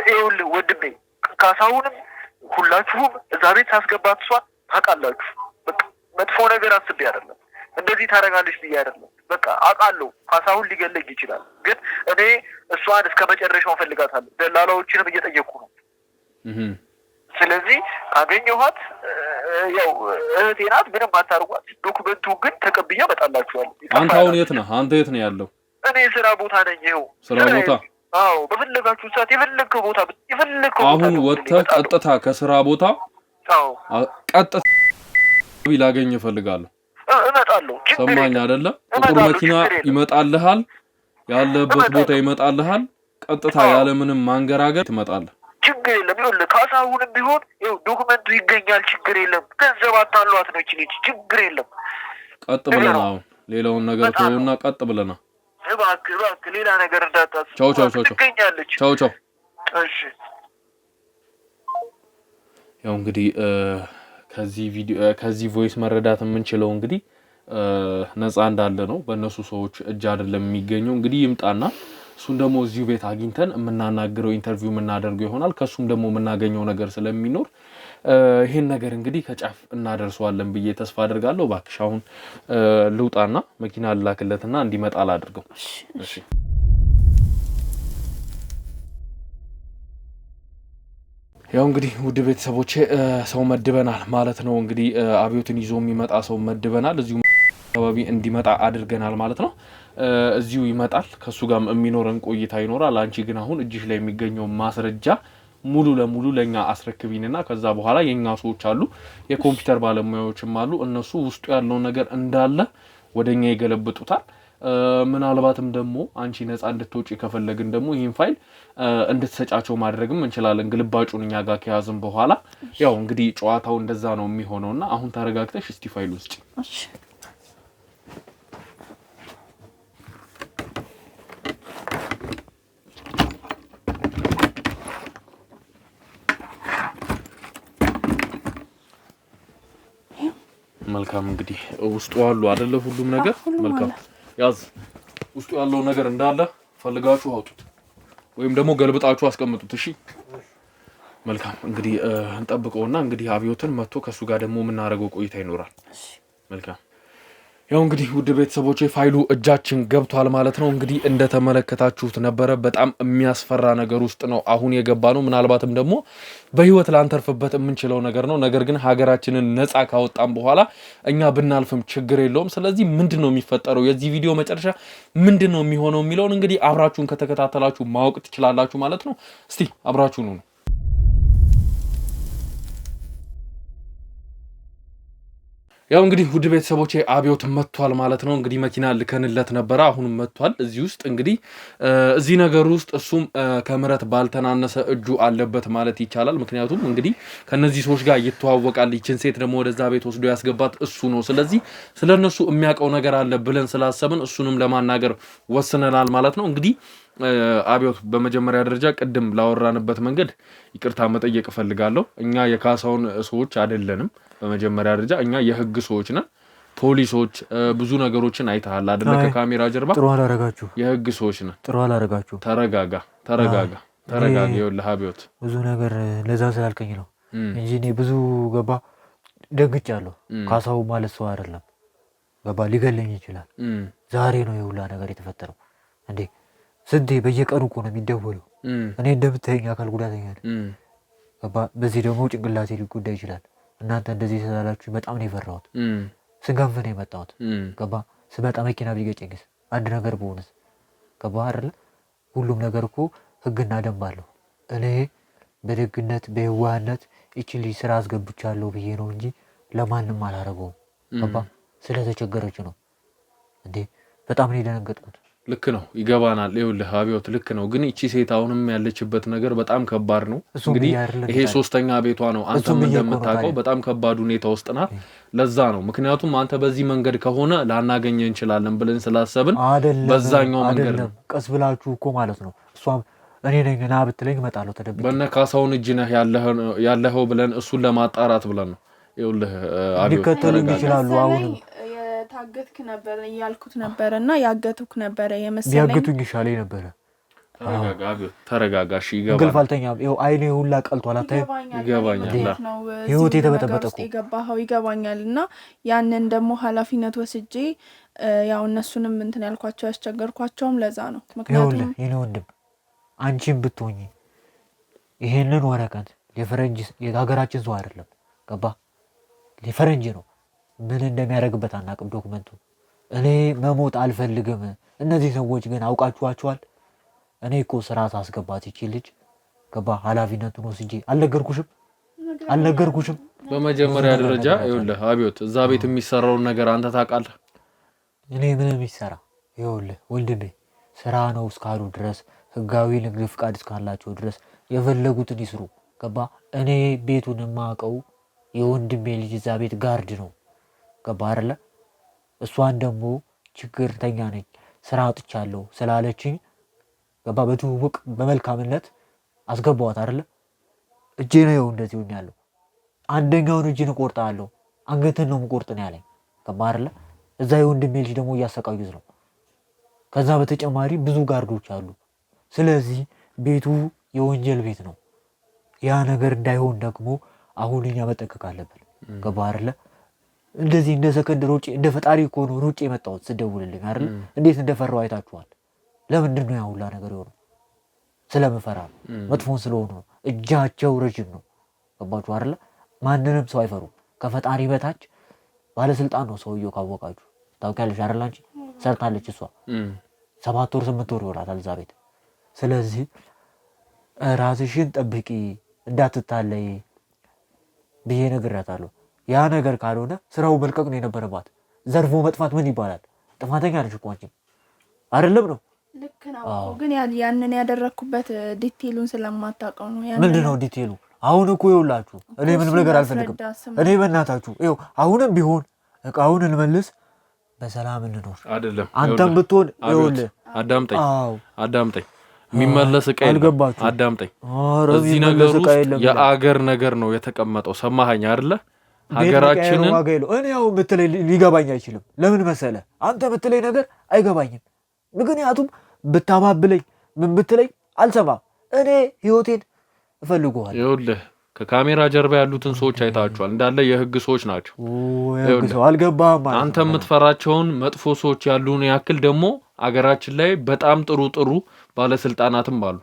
ይኸውልህ ወንድሜ ካሳውንም ሁላችሁም እዛ ቤት ሳስገባት እሷን ታውቃላችሁ በቃ መጥፎ ነገር አስቤ አይደለም እንደዚህ ታረጋለች ብዬ አይደለም በቃ አውቃለሁ ካሳሁን ሊገለኝ ይችላል፣ ግን እኔ እሷን እስከ መጨረሻው ፈልጋታለሁ። ደላላዎችንም እየጠየቁ ነው። ስለዚህ ካገኘኋት ያው እህቴ ናት፣ ምንም አታርጓት። ዶክመንቱ ግን ተቀብዬ እመጣላችኋለሁ። አንተ አሁን የት ነህ? አንተ የት ነው ያለው? እኔ ስራ ቦታ ነኝ። ይኸው ስራ ቦታ? አዎ፣ በፈለጋችሁ ሰዓት የፈለግከው ቦታ የፈለግከው አሁን ወጥተህ ቀጥታ ከስራ ቦታ ቀጥታ ላገኝ እፈልጋለሁ። እመጣለሁ። ሰማኝ አይደለ? ጥቁር መኪና ይመጣልሃል፣ ያለበት ቦታ ይመጣልሃል። ቀጥታ ያለ ምንም ማንገራገር ትመጣለህ። ችግር የለም። ይኸውልህ ካሳሁንም ቢሆን ይኸው ዶክመንቱ ይገኛል። ችግር የለም። ገንዘብ አታሏት ነው እቺ ችግር የለም። ቀጥ ብለና አሁን ሌላውን ነገር ተውና ቀጥ ብለና እባክህ ሌላ ነገር እንዳታስብ። ቻው ትገኛለች። ቻው። እሺ ያው እንግዲህ ከዚህ ቮይስ መረዳት የምንችለው እንግዲህ ነፃ እንዳለ ነው። በእነሱ ሰዎች እጅ አይደለም የሚገኘው። እንግዲህ ይምጣና እሱን ደግሞ እዚሁ ቤት አግኝተን የምናናግረው ኢንተርቪው የምናደርገው ይሆናል። ከሱም ደግሞ የምናገኘው ነገር ስለሚኖር ይሄን ነገር እንግዲህ ከጫፍ እናደርሰዋለን ብዬ ተስፋ አድርጋለሁ። እባክሽ አሁን ልውጣና መኪና ልላክለትና እንዲመጣ አድርገው። እሺ ያው እንግዲህ ውድ ቤተሰቦቼ ሰው መድበናል ማለት ነው። እንግዲህ አብዮትን ይዞ የሚመጣ ሰው መድበናል። እዚሁ አካባቢ እንዲመጣ አድርገናል ማለት ነው። እዚሁ ይመጣል። ከሱ ጋር የሚኖረን ቆይታ ይኖራል። አንቺ ግን አሁን እጅሽ ላይ የሚገኘው ማስረጃ ሙሉ ለሙሉ ለኛ አስረክቢንና ከዛ በኋላ የኛ ሰዎች አሉ፣ የኮምፒውተር ባለሙያዎችም አሉ። እነሱ ውስጡ ያለው ነገር እንዳለ ወደኛ ይገለብጡታል። ምናልባትም ደግሞ አንቺ ነፃ እንድትወጪ ከፈለግን ደግሞ ይሄን ፋይል እንድትሰጫቸው ማድረግም እንችላለን። ግልባጩን እኛ ጋር ከያዝን በኋላ ያው እንግዲህ ጨዋታው እንደዛ ነው የሚሆነውና አሁን ታረጋግተሽ እስቲ ፋይል ውስጥ መልካም እንግዲህ ውስጡ አሉ አይደለ? ሁሉም ነገር መልካም ያዝ። ውስጡ ያለው ነገር እንዳለ ፈልጋችሁ አውጡት ወይም ደግሞ ገልብጣችሁ አስቀምጡት። እሺ መልካም እንግዲህ እንጠብቀውና እንግዲህ አብዮትን መጥቶ ከሱ ጋር ደግሞ የምናደርገው ቆይታ ይኖራል። መልካም ያው እንግዲህ ውድ ቤተሰቦቼ ፋይሉ እጃችን ገብቷል ማለት ነው። እንግዲህ እንደተመለከታችሁት ነበረ። በጣም የሚያስፈራ ነገር ውስጥ ነው አሁን የገባ ነው። ምናልባትም ደግሞ በህይወት ላንተርፍበት የምንችለው ነገር ነው። ነገር ግን ሀገራችንን ነፃ ካወጣን በኋላ እኛ ብናልፍም ችግር የለውም። ስለዚህ ምንድነው የሚፈጠረው፣ የዚህ ቪዲዮ መጨረሻ ምንድነው የሚሆነው የሚለውን እንግዲህ አብራችሁን ከተከታተላችሁ ማወቅ ትችላላችሁ ማለት ነው። እስቲ አብራችሁን ነው ያው እንግዲህ ውድ ቤተሰቦቼ አብዮት መጥቷል ማለት ነው። እንግዲህ መኪና ልከንለት ነበረ፣ አሁንም መጥቷል። እዚህ ውስጥ እንግዲህ እዚህ ነገር ውስጥ እሱም ከምህረት ባልተናነሰ እጁ አለበት ማለት ይቻላል። ምክንያቱም እንግዲህ ከነዚህ ሰዎች ጋር ይተዋወቃል። ይችን ሴት ደግሞ ወደዛ ቤት ወስዶ ያስገባት እሱ ነው። ስለዚህ ስለነሱ የሚያውቀው ነገር አለ ብለን ስላሰብን እሱንም ለማናገር ወስነናል ማለት ነው። እንግዲህ አብዮት በመጀመሪያ ደረጃ ቅድም ላወራንበት መንገድ ይቅርታ መጠየቅ እፈልጋለሁ። እኛ የካሳውን ሰዎች አይደለንም። በመጀመሪያ ደረጃ እኛ የህግ ሰዎች ነን፣ ፖሊሶች። ብዙ ነገሮችን አይተሃል አይደለ? ከካሜራ ጀርባ ጥሩ አላረጋችሁ። የህግ ሰዎች ነን። ጥሩ አላረጋችሁ። ተረጋጋ። ይኸውልህ አብዮት ብዙ ነገር ለዛ ስላልከኝ ነው እንጂ እኔ ብዙ ገባ ደግጫለሁ። ካሳው ማለት ሰው አይደለም። ገባ ሊገለኝ ይችላል። ዛሬ ነው የሁላ ነገር የተፈጠረው እንዴ? ስንቴ በየቀኑ እኮ ነው የሚደወለው። እኔ እንደምታየኝ አካል ጉዳተኛ ነኝ። ገባ በዚህ ደግሞ ጭንቅላቴ ሊጎዳ ይችላል። እናንተ እንደዚህ ስላላችሁ በጣም ነው የፈራሁት። ስንገንፍ ነው የመጣሁት። ገባ ስመጣ መኪና ቢገጨኝስ፣ አንድ ነገር በሆነስ? ገባ አይደለ? ሁሉም ነገር እኮ ህግና ደንብ አለው። እኔ በደግነት በየዋህነት እቺን ልጅ ስራ አስገብቻለሁ ብዬ ነው እንጂ ለማንም አላረገውም። ገባ ስለተቸገረች ነው እንዴ? በጣም ነው የደነገጥኩት። ልክ ነው፣ ይገባናል። ይኸውልህ አብዮት ልክ ነው። ግን እቺ ሴት አሁንም ያለችበት ነገር በጣም ከባድ ነው። እንግዲህ ይሄ ሶስተኛ ቤቷ ነው። አንተም እንደምታውቀው በጣም ከባድ ሁኔታ ውስጥ ናት። ለዛ ነው ምክንያቱም አንተ በዚህ መንገድ ከሆነ ላናገኘ እንችላለን ብለን ስላሰብን በዛኛው መንገድ ነው። ቀስ ብላችሁ እኮ ማለት ነው። እሷም እኔ ነኝ ና ብትለኝ እመጣለሁ ተደብቄ። በእነ ካሳውን እጅ ነህ ያለኸው ብለን እሱን ለማጣራት ብለን ነው። ይኸውልህ አብዮት ሊከተሉኝ ይችላሉ። አሁንም ታገትክ ነበር ያልኩት ነበር እና ያገቱክ ነበር የመሰለኝ። ያገቱኝ ይሻለኝ ነበር። ተረጋጋሽ ይገባል እንቅልፍ አልተኛም ይኸው አይኔ ሁላ ቀልቷል አታይም ይገባኛል ህይወቴ ተበጠበጠ የገባኸው ይገባኛልና ያንን ደግሞ ኃላፊነት ወስጄ ያው እነሱንም እንትን ያልኳቸው ያስቸገርኳቸውም ለዛ ነው ምክንያቱም የኔ ወንድም አንቺም ብትሆኚ ይሄንን ወረቀት የፈረንጅ የሀገራችን ሰው አይደለም ገባ ለፈረንጅ ነው ምን እንደሚያደርግበት አናቅም ዶክመንቱ እኔ መሞት አልፈልግም እነዚህ ሰዎች ግን አውቃችኋቸዋል እኔ እኮ ስራ ሳስገባት ይችል ልጅ ገባ ኃላፊነቱን ወስጄ አልነገርኩሽም በመጀመሪያ ደረጃ ይኸውልህ አብዮት እዛ ቤት የሚሰራውን ነገር አንተ ታውቃለህ እኔ ምንም ይሰራ ይኸውልህ ወንድሜ ስራ ነው እስካሉ ድረስ ህጋዊ ንግድ ፍቃድ እስካላቸው ድረስ የፈለጉትን ይስሩ ገባ እኔ ቤቱን ማቀው የወንድሜ ልጅ እዛ ቤት ጋርድ ነው ገባ አይደለ እሷን ደግሞ ችግርተኛ ነኝ ስራ አጥቻለሁ ስላለችኝ ገባ በትውውቅ በመልካምነት አስገባዋት አይደለ እጄ ነው እንደዚህ ሆኛለሁ አንደኛውን እጄን ቆርጣለሁ አንገትን ነው የምቆርጥን ያለኝ ገባ አይደለ እዛ የወንድሜ ልጅ ደግሞ እያሰቃዩት ነው ከዛ በተጨማሪ ብዙ ጋርዶች አሉ ስለዚህ ቤቱ የወንጀል ቤት ነው ያ ነገር እንዳይሆን ደግሞ አሁን እኛ መጠንቀቅ አለብን ገባ አይደለ እንደዚህ እንደ ሰከንድ ሮጬ እንደ ፈጣሪ እኮ ነው ሮጬ የመጣሁት ስደውልልኝ አይደል እንዴት እንደፈራው አይታችኋል ለምንድን ነው ያ ሁላ ነገር የሆነው ስለምፈራ መጥፎን ስለሆነ እጃቸው ረጅም ነው ገባችሁ አይደል ማንንም ሰው አይፈሩም ከፈጣሪ በታች ባለስልጣን ነው ሰውየው ካወቃችሁ ታውቂያለሽ አይደል አንቺ ሰርታለች እሷ 7 ወር 8 ወር ይወላታል እዛ ቤት ስለዚህ ራስሽን ጠብቂ እንዳትታለይ ብዬ ነግራታለሁ ያ ነገር ካልሆነ ስራው መልቀቅ ነው የነበረባት ዘርፎ መጥፋት ምን ይባላል ጥፋተኛ ነሽ እኮ አንቺ አይደለም ነው ልክ ነው ግን ያንን ያደረኩበት ዲቴሉን ስለማታውቀው ነው ምንድነው ዲቴሉ አሁን እኮ ይውላችሁ እኔ ምንም ነገር አልፈልግም እኔ በእናታችሁ ይው አሁንም ቢሆን እቃውን እንመልስ በሰላም እንኖር አይደለም አንተም ብትሆን ይውል አዳምጠኝ የሚመለስ እቃ አዳምጠኝ እዚህ ነገር ውስጥ የአገር ነገር ነው የተቀመጠው ሰማኸኝ አይደለ ሀገራችንን እኔ ያው ብትለይ ሊገባኝ አይችልም ለምን መሰለ አንተ ብትለይ ነገር አይገባኝም ምክንያቱም ብታባብለኝ ምን ብትለይ አልሰማም እኔ ህይወቴን እፈልገዋለሁ ይኸውልህ ከካሜራ ጀርባ ያሉትን ሰዎች አይታችኋል እንዳለ የህግ ሰዎች ናቸው የህግ ሰው አልገባህም አንተ የምትፈራቸውን መጥፎ ሰዎች ያሉን ያክል ደግሞ አገራችን ላይ በጣም ጥሩ ባለስልጣናትም አሉ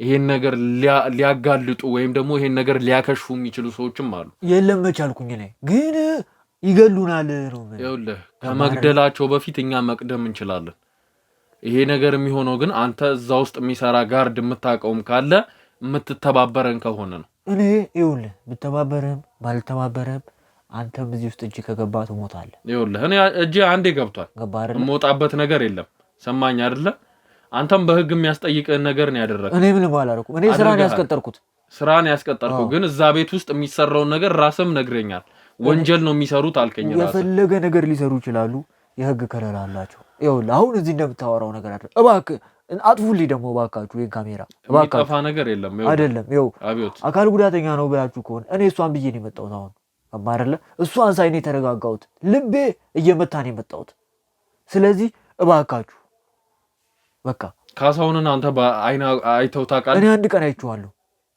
ይሄን ነገር ሊያጋልጡ ወይም ደግሞ ይሄን ነገር ሊያከሽፉ የሚችሉ ሰዎችም አሉ የለም መቻልኩኝ እኔ ግን ይገሉናል ነው ይኸውልህ ከመግደላቸው በፊት እኛ መቅደም እንችላለን ይሄ ነገር የሚሆነው ግን አንተ እዛ ውስጥ የሚሰራ ጋርድ የምታቀውም ካለ የምትተባበረን ከሆነ ነው እኔ ይኸውልህ ብተባበረም ባልተባበረም አንተም እዚህ ውስጥ እጅ ከገባ ትሞታለህ ይኸውልህ እኔ እጄ አንዴ ገብቷል የምወጣበት ነገር የለም ሰማኝ አይደለ አንተም በህግ የሚያስጠይቅህን ነገር ነው ያደረግከው እኔ ምንም አላደረኩም እኔ ስራን ያስቀጠርኩ ግን እዛ ቤት ውስጥ የሚሰራውን ነገር ራስም ነግረኛል ወንጀል ነው የሚሰሩት አልከኝ ራስ የፈለገ ነገር ሊሰሩ ይችላሉ የህግ ከለላ አላቸው ይኸውልህ አሁን እዚህ እንደምታወራው ነገር አይደል እባክህ አጥፉልኝ ደግሞ እባካችሁ ይሄን ካሜራ እባካችሁ ጠፋ ነገር የለም አይደለም ይኸው አካል ጉዳተኛ ነው ብላችሁ ከሆነ እኔ እሷን ብዬ ነው የመጣሁት አሁን አባረለ እሷን ሳይኔ ተረጋጋሁት ልቤ እየመታ ነው የመጣሁት ስለዚህ እባካችሁ በቃ ካሳውንን አንተ በአይና አይተው ታውቃለህ እኔ አንድ ቀን አይቼዋለሁ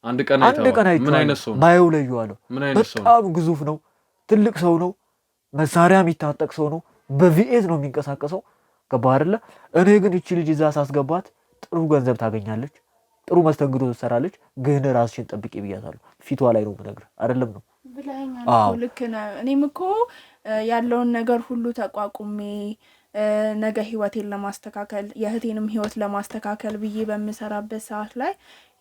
አንድ ቀን ምን አይነት ሰው ነው ባየው ለየዋለሁ በጣም ግዙፍ ነው ትልቅ ሰው ነው መሳሪያ የሚታጠቅ ሰው ነው በቪኤት ነው የሚንቀሳቀሰው ገባህ አይደለ እኔ ግን እቺ ልጅ እዛ ሳስገባት ጥሩ ገንዘብ ታገኛለች ጥሩ መስተንግዶ ትሰራለች ግን ራስሽን ጠብቂ ብያታለሁ ፊቷ ላይ ነው የምነግርህ አይደለም ነው ብለኸኛል እኮ ልክ ነህ እኔም እኮ ያለውን ነገር ሁሉ ተቋቁሜ ነገ ህይወቴን ለማስተካከል የእህቴንም ህይወት ለማስተካከል ብዬ በመሰራበት ሰዓት ላይ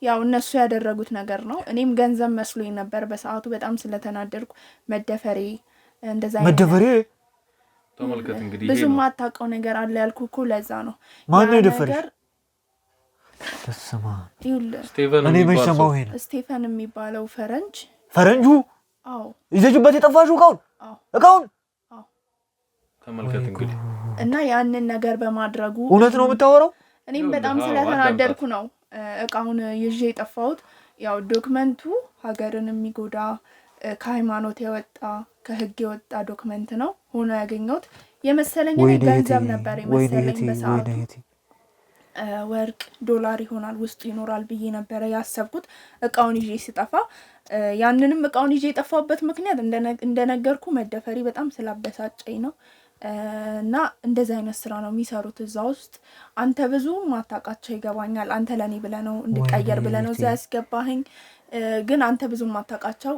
ያው እነሱ ያደረጉት ነገር ነው እኔም ገንዘብ መስሎኝ ነበር በሰዓቱ በጣም ስለተናደርኩ መደፈሬ እንደዛ መደፈሬ ተመልከት እንግዲህ ብዙ ማታውቀው ነገር አለ ያልኩ እኮ ለዛ ነው ማን የደፈረሽ ተሰማ ስቴቨን እኔ መሰማው ይሄ ስቴፈን የሚባለው ፈረንጁ አዎ ይዘጅበት የጠፋሽው እቃውን ተመልከት እንግዲህ እና ያንን ነገር በማድረጉ እውነት ነው የምታወራው እኔም በጣም ስለተናደርኩ ነው እቃውን ይዤ የጠፋሁት ያው ዶክመንቱ ሀገርን የሚጎዳ ከሃይማኖት የወጣ ከህግ የወጣ ዶክመንት ነው ሆኖ ያገኘሁት የመሰለኝ ገንዘብ ነበር የመሰለኝ በሰዓቱ ወርቅ ዶላር ይሆናል ውስጡ ይኖራል ብዬ ነበረ ያሰብኩት እቃውን ይዤ ስጠፋ። ያንንም እቃውን ይዤ የጠፋበት ምክንያት እንደነገርኩ መደፈሪ በጣም ስላበሳጨኝ ነው። እና እንደዚህ አይነት ስራ ነው የሚሰሩት እዛ ውስጥ። አንተ ብዙ ማታውቃቸው ይገባኛል። አንተ ለኔ ብለህ ነው እንድቀየር ብለህ ነው እዛ ያስገባኸኝ። ግን አንተ ብዙ ማታውቃቸው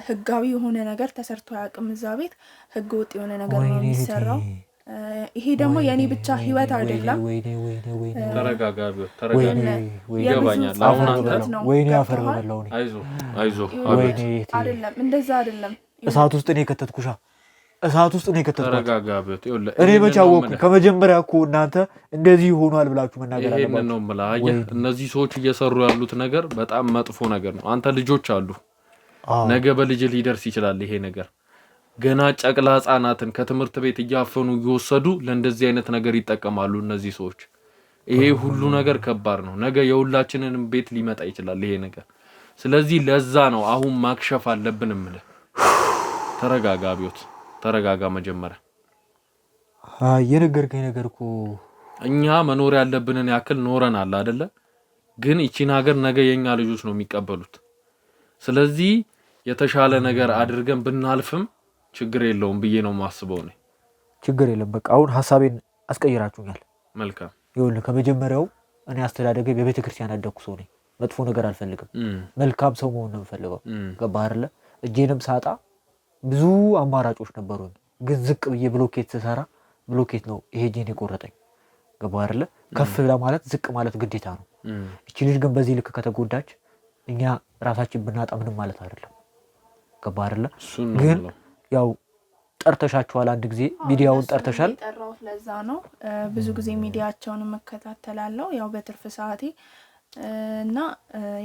ህጋዊ የሆነ ነገር ተሰርቶ አያውቅም እዛ ቤት። ህገ ወጥ የሆነ ነገር ነው የሚሰራው። ይሄ ደግሞ የኔ ብቻ ህይወት አይደለም። ተረጋጋቢ ይገባኛል። አሁን አንተ ወይኔ አፈር በላው ነው። አይዞህ አይደለም እንደዛ አይደለም። እሳት ውስጥ ነው የከተትኩሻ። እሳት ውስጥ ነው የከተትኩት። ተረጋጋቢ እኔ መች አወቅኩ? ከመጀመሪያ እኮ እናንተ እንደዚህ ሆኗል ብላችሁ መናገር አለባችሁ። ይሄን ነው የምልህ። እነዚህ ሰዎች እየሰሩ ያሉት ነገር በጣም መጥፎ ነገር ነው። አንተ ልጆች አሉ፣ ነገ በልጅ ሊደርስ ይችላል ይሄ ነገር። ገና ጨቅላ ህጻናትን ከትምህርት ቤት እያፈኑ እየወሰዱ ለእንደዚህ አይነት ነገር ይጠቀማሉ እነዚህ ሰዎች። ይሄ ሁሉ ነገር ከባድ ነው። ነገ የሁላችንንም ቤት ሊመጣ ይችላል ይሄ ነገር። ስለዚህ ለዛ ነው አሁን ማክሸፍ አለብን እምልህ። ተረጋጋ አብዮት፣ ተረጋጋ። መጀመሪያ የነገርከኝ ነገር እኮ እኛ መኖር ያለብንን ያክል ኖረናል አይደለ? ግን እቺን ሀገር ነገ የኛ ልጆች ነው የሚቀበሉት። ስለዚህ የተሻለ ነገር አድርገን ብናልፍም ችግር የለውም ብዬ ነው ማስበው ነው። ችግር የለም በቃ አሁን ሐሳቤን አስቀይራችሁኛል። መልካም ይሁን። ከመጀመሪያው እኔ አስተዳደገ በቤተክርስቲያን ያደኩ ሰው ነኝ። መጥፎ ነገር አልፈልግም። መልካም ሰው መሆን ነው የምፈልገው። ገባህ አይደለ? እጄንም ሳጣ ብዙ አማራጮች ነበሩኝ። ግን ዝቅ ብዬ ብሎኬት ስሰራ ብሎኬት ነው ይሄ እጄን የቆረጠኝ። ገባህ አይደለ? ከፍ ለማለት ዝቅ ማለት ግዴታ ነው። እቺ ልጅ ግን በዚህ ልክ ከተጎዳች እኛ ራሳችን ብናጣ ምንም ማለት አይደለም። ገባህ አይደለ? ግን ያው ጠርተሻቸዋል። አንድ ጊዜ ሚዲያውን ጠርተሻል። ጠራሁት ለዛ ነው። ብዙ ጊዜ ሚዲያቸውን መከታተላለሁ ያው በትርፍ ሰዓቴ እና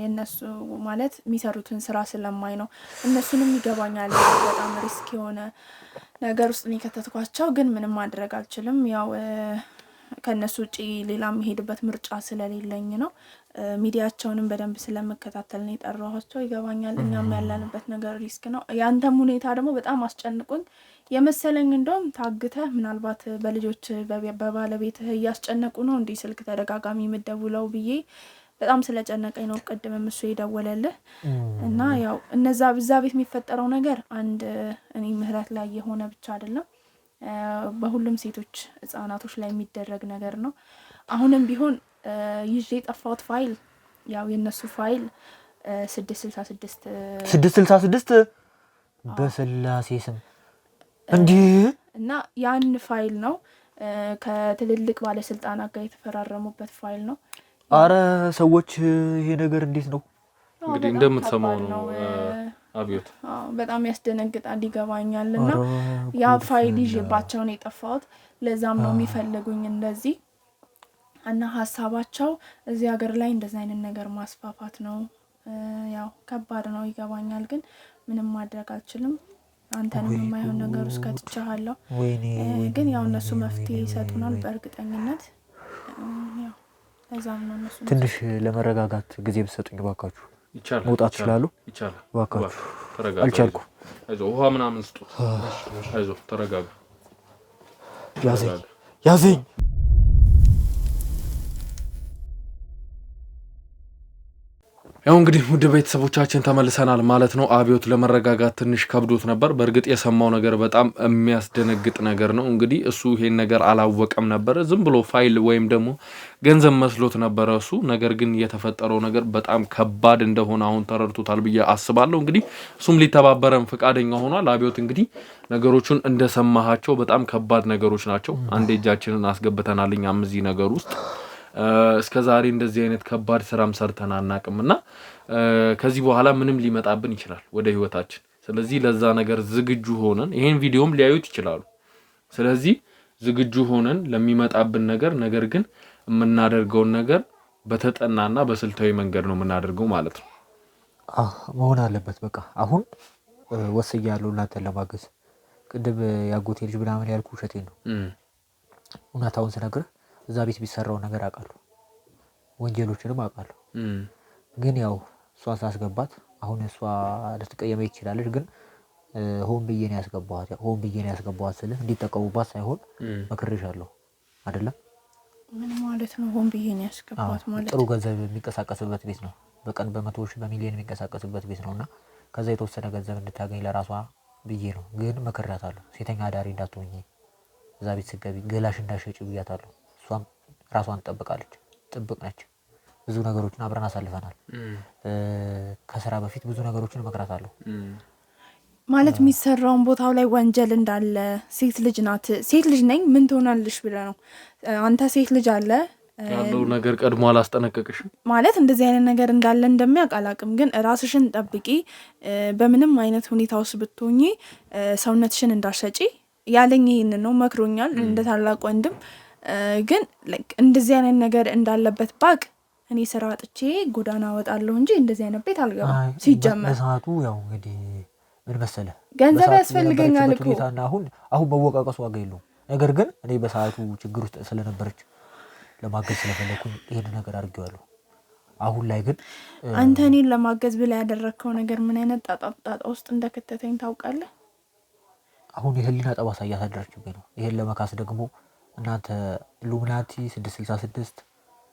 የነሱ ማለት የሚሰሩትን ስራ ስለማይ ነው። እነሱንም ይገባኛል። በጣም ሪስክ የሆነ ነገር ውስጥ ነው ከተትኳቸው። ግን ምንም ማድረግ አልችልም። ያው ከነሱ ውጪ ሌላ የሚሄድበት ምርጫ ስለሌለኝ ነው። ሚዲያቸውንም በደንብ ስለመከታተል ነው የጠራኋቸው። ይገባኛል። እኛም ያለንበት ነገር ሪስክ ነው። ያንተም ሁኔታ ደግሞ በጣም አስጨንቆኝ የመሰለኝ እንደውም ታግተህ ምናልባት በልጆች በባለቤትህ እያስጨነቁ ነው እንዲህ ስልክ ተደጋጋሚ የምትደውለው ብዬ በጣም ስለጨነቀኝ ነው ቅድም እሱ የደወለልህ። እና ያው እነዛ ብዛ ቤት የሚፈጠረው ነገር አንድ እኔ ምህረት ላይ የሆነ ብቻ አይደለም፣ በሁሉም ሴቶች ህጻናቶች ላይ የሚደረግ ነገር ነው። አሁንም ቢሆን ይዤ የጠፋሁት ፋይል ያው የነሱ ፋይል 666 በስላሴ ስም እንዴ! እና ያን ፋይል ነው ከትልልቅ ባለስልጣናት ጋር የተፈራረሙበት ፋይል ነው። አረ ሰዎች ይሄ ነገር እንዴት ነው እንግዲህ እንደምትሰማው ነው አብዮት። በጣም ያስደነግጣል። ይገባኛል። እና ያ ፋይል ይዤባቸው ነው የጠፋሁት። ለዛም ነው የሚፈልጉኝ እንደዚህ እና ሀሳባቸው እዚህ ሀገር ላይ እንደዚህ አይነት ነገር ማስፋፋት ነው። ያው ከባድ ነው ይገባኛል። ግን ምንም ማድረግ አልችልም። አንተንም የማይሆን ነገር ውስጥ ከትቻለሁ። ግን ያው እነሱ መፍትሄ ይሰጡናል በእርግጠኝነት። ያው ለዛም ነው እነሱ ትንሽ ለመረጋጋት ጊዜ ብትሰጡኝ ባካችሁ። ይቻላል። መውጣት ይችላሉ? ይቻላል። ባካችሁ። ተረጋጋ። አልቻልኩም። አይዞህ ውሃ ምናምን ስጡት። አይዞህ ተረጋጋ። ያዘኝ። ያው እንግዲህ ውድ ቤተሰቦቻችን ተመልሰናል ማለት ነው። አብዮት ለመረጋጋት ትንሽ ከብዶት ነበር። በእርግጥ የሰማው ነገር በጣም የሚያስደነግጥ ነገር ነው። እንግዲህ እሱ ይሄን ነገር አላወቀም ነበር። ዝም ብሎ ፋይል ወይም ደግሞ ገንዘብ መስሎት ነበረ እሱ። ነገር ግን የተፈጠረው ነገር በጣም ከባድ እንደሆነ አሁን ተረድቶታል ብዬ አስባለሁ። እንግዲህ እሱም ሊተባበረን ፈቃደኛ ሆኗል። አብዮት እንግዲህ ነገሮቹን እንደሰማሃቸው በጣም ከባድ ነገሮች ናቸው። አንድ እጃችንን አስገብተናል እኛም እዚህ ነገር ውስጥ እስከ ዛሬ እንደዚህ አይነት ከባድ ስራም ሰርተን አናቅምና ከዚህ በኋላ ምንም ሊመጣብን ይችላል ወደ ህይወታችን። ስለዚህ ለዛ ነገር ዝግጁ ሆነን ይሄን ቪዲዮም ሊያዩት ይችላሉ። ስለዚህ ዝግጁ ሆነን ለሚመጣብን ነገር ግን የምናደርገውን ነገር በተጠናና በስልታዊ መንገድ ነው የምናደርገው ማለት ነው። መሆን አለበት። በቃ አሁን ወስያለሁ እናንተን ለማገዝ። ቅድም ያጎቴ ልጅ ምናምን ያልኩህ ውሸቴን ነው። እውነታውን ስነግርህ እዛ ቤት ቢሰራው ነገር አውቃለሁ፣ ወንጀሎችንም አውቃለሁ። ግን ያው እሷን ሳስገባት አሁን እሷ ልትቀየመ ይችላለች። ግን ሆን ብዬ ነው ያስገባኋት። ሆን ብዬ ነው ያስገባኋት ስልህ እንዲጠቀሙባት ሳይሆን መክሬሻለሁ አይደለም። ምን ማለት ነው? ሆን ብዬ ነው ያስገባት ማለት ጥሩ ገንዘብ የሚንቀሳቀስበት ቤት ነው። በቀን በ100 ሺህ በሚሊዮን የሚንቀሳቀስበት ቤት ነውና ከዛ የተወሰነ ገንዘብ እንድታገኝ ለራሷ ብዬ ነው። ግን መከራታለሁ፣ ሴተኛ አዳሪ እንዳትሆኚ፣ እዛ ቤት ስትገቢ ገላሽ እንዳሸጪ ብያታለሁ። እሷም ራሷን ትጠብቃለች፣ ጥብቅ ነች። ብዙ ነገሮችን አብረን አሳልፈናል። ከስራ በፊት ብዙ ነገሮችን መከራታለሁ። ማለት የሚሰራውን ቦታው ላይ ወንጀል እንዳለ ሴት ልጅ ናት። ሴት ልጅ ነኝ ምን ትሆናለሽ ብለህ ነው አንተ ሴት ልጅ አለ ያለው ነገር ቀድሞ አላስጠነቀቅሽም ማለት እንደዚህ አይነት ነገር እንዳለ እንደሚያውቅ አላውቅም። ግን ራስሽን ጠብቂ፣ በምንም አይነት ሁኔታ ውስጥ ብትሆኚ ሰውነትሽን እንዳሸጪ ያለኝ ይሄን ነው፣ መክሮኛል እንደ ታላቅ ወንድም። ግን እንደዚህ አይነት ነገር እንዳለበት ባቅ እኔ ስራ አጥቼ ጎዳና ወጣለሁ እንጂ እንደዚህ አይነት ቤት አልገባም። ሲጀመር በሰዓቱ ያው እንግዲህ ምን መሰለህ ገንዘብ ያስፈልገኛል እኮ አሁን መወቃቀሱ ዋጋ የለውም። ነገር ግን እኔ በሰዓቱ ችግር ውስጥ ስለነበረች ለማገዝ ስለፈለኩኝ ይሄን ነገር አድርጌዋለሁ። አሁን ላይ ግን አንተ እኔን ለማገዝ ብለህ ያደረግከው ነገር ምን አይነት ጣጣ ውስጥ እንደከተተኝ ታውቃለህ? አሁን የህሊና ጠባሳ እያሳደረችብኝ ነው። ይሄን ለመካስ ደግሞ እናንተ ኢሉሚናቲ 666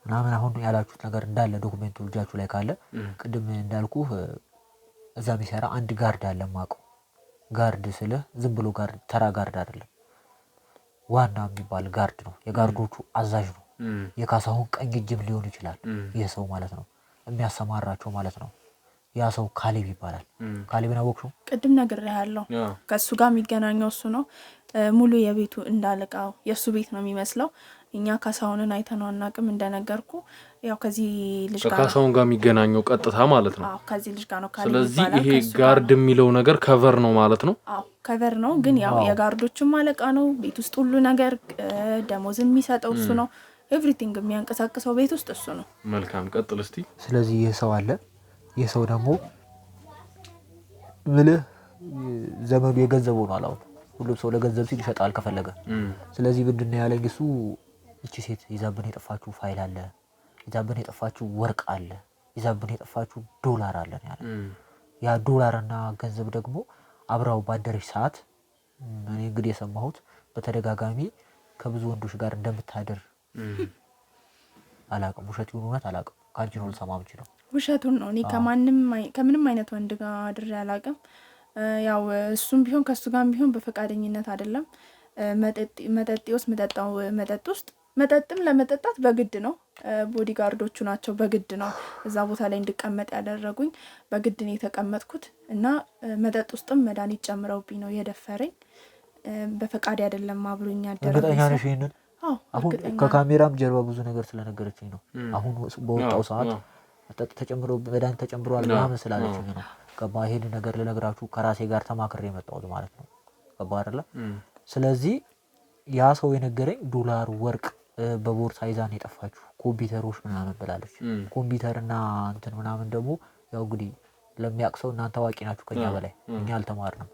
ምናምን አሁን ያላችሁት ነገር እንዳለ ዶክመንቱ እጃችሁ ላይ ካለ ቅድም እንዳልኩህ እዛ የሚሰራ አንድ ጋርድ አለ ማቀው። ጋርድ ስልህ ዝም ብሎ ጋርድ ተራ ጋርድ አይደለም፣ ዋና የሚባል ጋርድ ነው። የጋርዶቹ አዛዥ ነው። የካሳሁን ቀኝ እጅም ሊሆን ይችላል ይህ ሰው ማለት ነው፣ የሚያሰማራቸው ማለት ነው። ያ ሰው ካሌብ ይባላል። ካሌብን አወቅሽው? ቅድም ነግሬሃለሁ። ከእሱ ጋር የሚገናኘው እሱ ነው። ሙሉ የቤቱ እንዳለቃው የእሱ ቤት ነው የሚመስለው። እኛ ካሳሁንን አይተነው አናውቅም። እንደነገርኩ ያው ከዚህ ልጅ ጋር ካሳሁን ጋር የሚገናኘው ቀጥታ ማለት ነው። አዎ ከዚህ ልጅ ጋር ነው ካሌብ። ስለዚህ ይሄ ጋርድ የሚለው ነገር ከቨር ነው ማለት ነው። አዎ ከቨር ነው፣ ግን ያው የጋርዶቹም አለቃ ነው። ቤት ውስጥ ሁሉ ነገር ደሞዝ የሚሰጠው እሱ ነው። ኤቭሪቲንግ የሚያንቀሳቅሰው ቤት ውስጥ እሱ ነው። መልካም ቀጥል እስቲ። ስለዚህ ይህ ሰው አለ። ይህ ሰው ደግሞ ምልህ ዘመኑ የገንዘብ ሆኗል። አሁን ሁሉም ሰው ለገንዘብ ሲል ይሸጣል ከፈለገ። ስለዚህ ምንድን ነው ያለኝ እሱ፣ እቺ ሴት ይዛብን የጠፋችሁ ፋይል አለ፣ ይዛብን የጠፋችሁ ወርቅ አለ፣ ይዛብን የጠፋችሁ ዶላር አለ ያለ። ያ ዶላርና ገንዘብ ደግሞ አብራው ባደረች ሰዓት እኔ እንግዲህ የሰማሁት በተደጋጋሚ ከብዙ ወንዶች ጋር እንደምታደር አላውቅም። ውሸት ይሁን እውነት አላውቅም። ካንቺ ነው ልሰማ የምችለው። ውሸቱን ነው። እኔ ከምንም አይነት ወንድ ጋር አድሬ አላውቅም። ያው እሱም ቢሆን ከሱ ጋርም ቢሆን በፈቃደኝነት አይደለም። መጠጥ ውስጥ መጠጣው መጠጥ ውስጥ መጠጥም ለመጠጣት በግድ ነው። ቦዲጋርዶቹ ናቸው በግድ ነው እዛ ቦታ ላይ እንድቀመጥ ያደረጉኝ። በግድ ነው የተቀመጥኩት እና መጠጥ ውስጥም መድኃኒት ጨምረውብኝ ነው የደፈረኝ። በፈቃድ አይደለም አብሮኝ ያደረጉኝ። አሁን ከካሜራም ጀርባ ብዙ ነገር ስለነገረችኝ ነው። አሁን በወጣው ሰዓት መጠጥ ተጨምሮ መድኃኒት ተጨምሯል ምናምን ስላለችኝ ነው። ገባ? ይሄን ነገር ልነግራችሁ ከራሴ ጋር ተማክሬ የመጣሁት ማለት ነው። ገባ አይደለ? ስለዚህ ያ ሰው የነገረኝ ዶላር፣ ወርቅ በቦርሳ ይዛን የጠፋችሁ ኮምፒውተሮች ምናምን ብላለች። ኮምፒውተርና እንትን ምናምን ደግሞ ያው እንግዲህ ለሚያውቅ ሰው እናንተ አዋቂ ናችሁ ከኛ በላይ፣ እኛ አልተማርንም።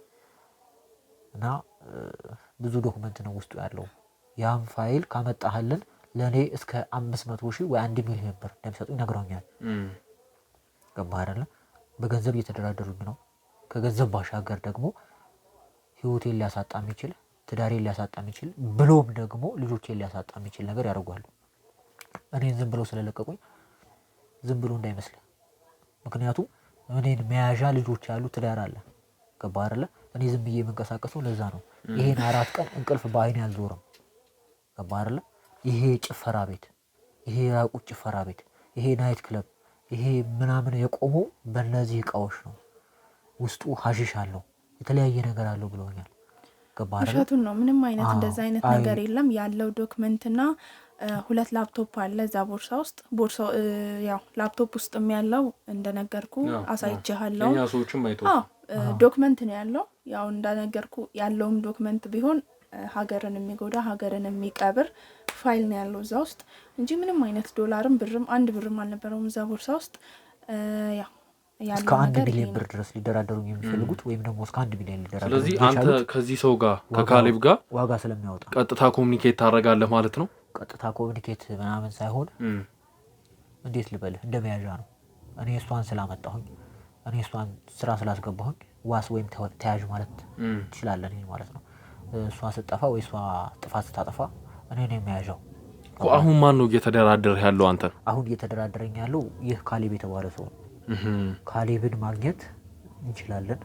እና ብዙ ዶክመንት ነው ውስጡ ያለው። ያን ፋይል ካመጣህልን ለኔ እስከ 500,000 ወይ 1 ሚሊዮን ብር እንደሚሰጡኝ ነግረውኛል። ገባህ አይደለ? በገንዘብ እየተደራደሩኝ ነው። ከገንዘብ ባሻገር ደግሞ ህይወቴን ሊያሳጣ የሚችል፣ ትዳሬን ሊያሳጣ የሚችል፣ ብሎም ደግሞ ልጆቼን ሊያሳጣ የሚችል ነገር ያደርጓሉ። እኔን ዝም ብለው ስለለቀቁኝ ዝም ብሎ እንዳይመስል። ምክንያቱም እኔን መያዣ ልጆች ያሉ ትዳር አለ። ገባህ አይደለ? እኔ ዝም ብዬ የምንቀሳቀሰው ለዛ ነው። ይሄን 4 ቀን እንቅልፍ በአይኔ አልዞርም። ገባህ አይደለ? ይሄ ጭፈራ ቤት፣ ይሄ ያቁጭ ጭፈራ ቤት፣ ይሄ ናይት ክለብ፣ ይሄ ምናምን የቆመው በእነዚህ እቃዎች ነው። ውስጡ ሀሺሽ አለው፣ የተለያየ ነገር አለው ብለውኛል። ገባህ አይደለ? ውሸቱን ነው። ምንም አይነት እንደዛ አይነት ነገር የለም። ያለው ዶክመንትና 2 ላፕቶፕ አለ እዛ ቦርሳ ውስጥ። ቦርሳው ያው ላፕቶፕ ውስጥም ያለው እንደነገርኩ አሳይቼሃለሁ። እኛ ሰዎችም አይተው ዶክመንት ነው ያለው። ያው እንደነገርኩ ያለውም ዶክመንት ቢሆን ሀገርን የሚጎዳ ሀገርን የሚቀብር ፋይል ነው ያለው እዛ ውስጥ እንጂ ምንም አይነት ዶላርም ብርም 1 ብርም አልነበረውም እዛ ቦርሳ ውስጥ። ያው እስከ 1 ሚሊዮን ብር ድረስ ሊደራደሩ የሚፈልጉት ወይም ደግሞ እስከ 1 ሚሊዮን ሊደራደሩ። ስለዚህ አንተ ከዚህ ሰው ጋር ከካሌብ ጋር ዋጋ ስለሚያወጣ ቀጥታ ኮሙኒኬት ታደርጋለህ ማለት ነው። ቀጥታ ኮሙኒኬት ምናምን ሳይሆን እንዴት ልበልህ፣ እንደመያዣ ነው። እኔ እሷን ስላመጣሁኝ፣ እኔ እሷን ስራ ስላስገባሁኝ ዋስ ወይም ተያዥ ማለት ትችላለህ ማለት ነው። እሷ ስትጠፋ ወይ እሷ ጥፋት ስታጠፋ እኔ ነው የሚያዣው። አሁን ማን ነው እየተደራደረ ያለው አንተ? አሁን እየተደራደረኝ ያለው ይህ ካሌብ የተባለ ሰው ነው። ካሌብን ማግኘት እንችላለን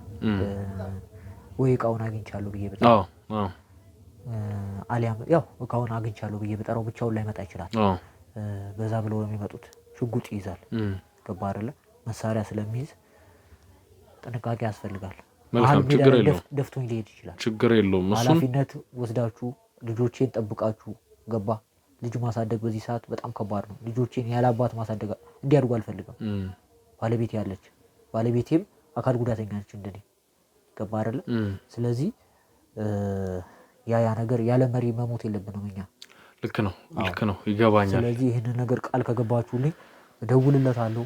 ወይ እቃውን አግኝቻለሁ ብዬ በጣም አሊያም ያው እቃውን አግኝቻለሁ ብዬ በጠራው ብቻውን ላይ መጣ ይችላል። በዛ ብለው ነው የሚመጡት። ሽጉጥ ይይዛል። ገባ አይደለ? መሳሪያ ስለሚይዝ ጥንቃቄ ያስፈልጋል። መልካም ችግር የለውም። ደፍቶኝ ሊሄድ ይችላል። ችግር የለውም። እሱን ኃላፊነት ወስዳችሁ ልጆቼን ጠብቃችሁ ገባ። ልጅ ማሳደግ በዚህ ሰዓት በጣም ከባድ ነው። ልጆቼን ያላባት ማሳደግ እንዲያድጉ አልፈልግም። ባለቤቴ ያለች ባለቤቴም አካል ጉዳተኛ ነች እንደኔ ገባ አይደለ? ስለዚህ ያ ነገር ያለ መሪ መሞት የለብንም እኛ። ልክ ነው ይገባኛል። ስለዚህ ይሄንን ነገር ቃል ከገባችሁልኝ እደውልለታለሁ፣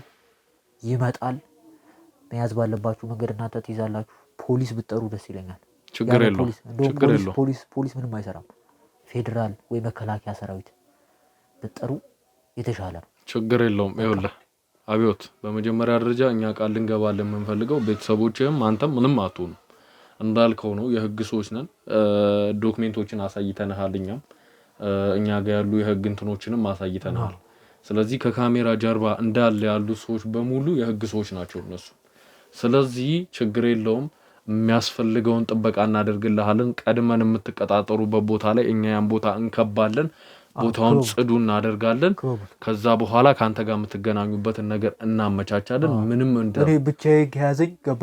ይመጣል። መያዝ ባለባችሁ መንገድ እናንተ ትይዛላችሁ። ፖሊስ ብትጠሩ ደስ ይለኛል። ችግር የለውም። ፖሊስ ምንም አይሰራም። ፌደራል ወይ መከላከያ ሰራዊት ብትጠሩ የተሻለ ነው። ችግር የለውም። ይኸውልህ አብዮት፣ በመጀመሪያ ደረጃ እኛ ቃል ልንገባለን የምንፈልገው ቤተሰቦችህም አንተም ምንም አትሆኑ እንዳልከው ነው። የህግ ሰዎች ነን። ዶክሜንቶችን አሳይተናል። እኛ ጋር ያሉ የህግ እንትኖችንም አሳይተናል። ስለዚህ ከካሜራ ጀርባ እንዳለ ያሉ ሰዎች በሙሉ የህግ ሰዎች ናቸው እነሱ። ስለዚህ ችግር የለውም። የሚያስፈልገውን ጥበቃ እናደርግልሃለን። ቀድመን የምትቀጣጠሩበት ቦታ ላይ እኛ ያን ቦታ እንከባለን። ቦታውን ጽዱ እናደርጋለን። ከዛ በኋላ ካንተ ጋር የምትገናኙበትን ነገር እናመቻቻለን። ምንም እኔ ብቻዬን ከያዘኝ ገባ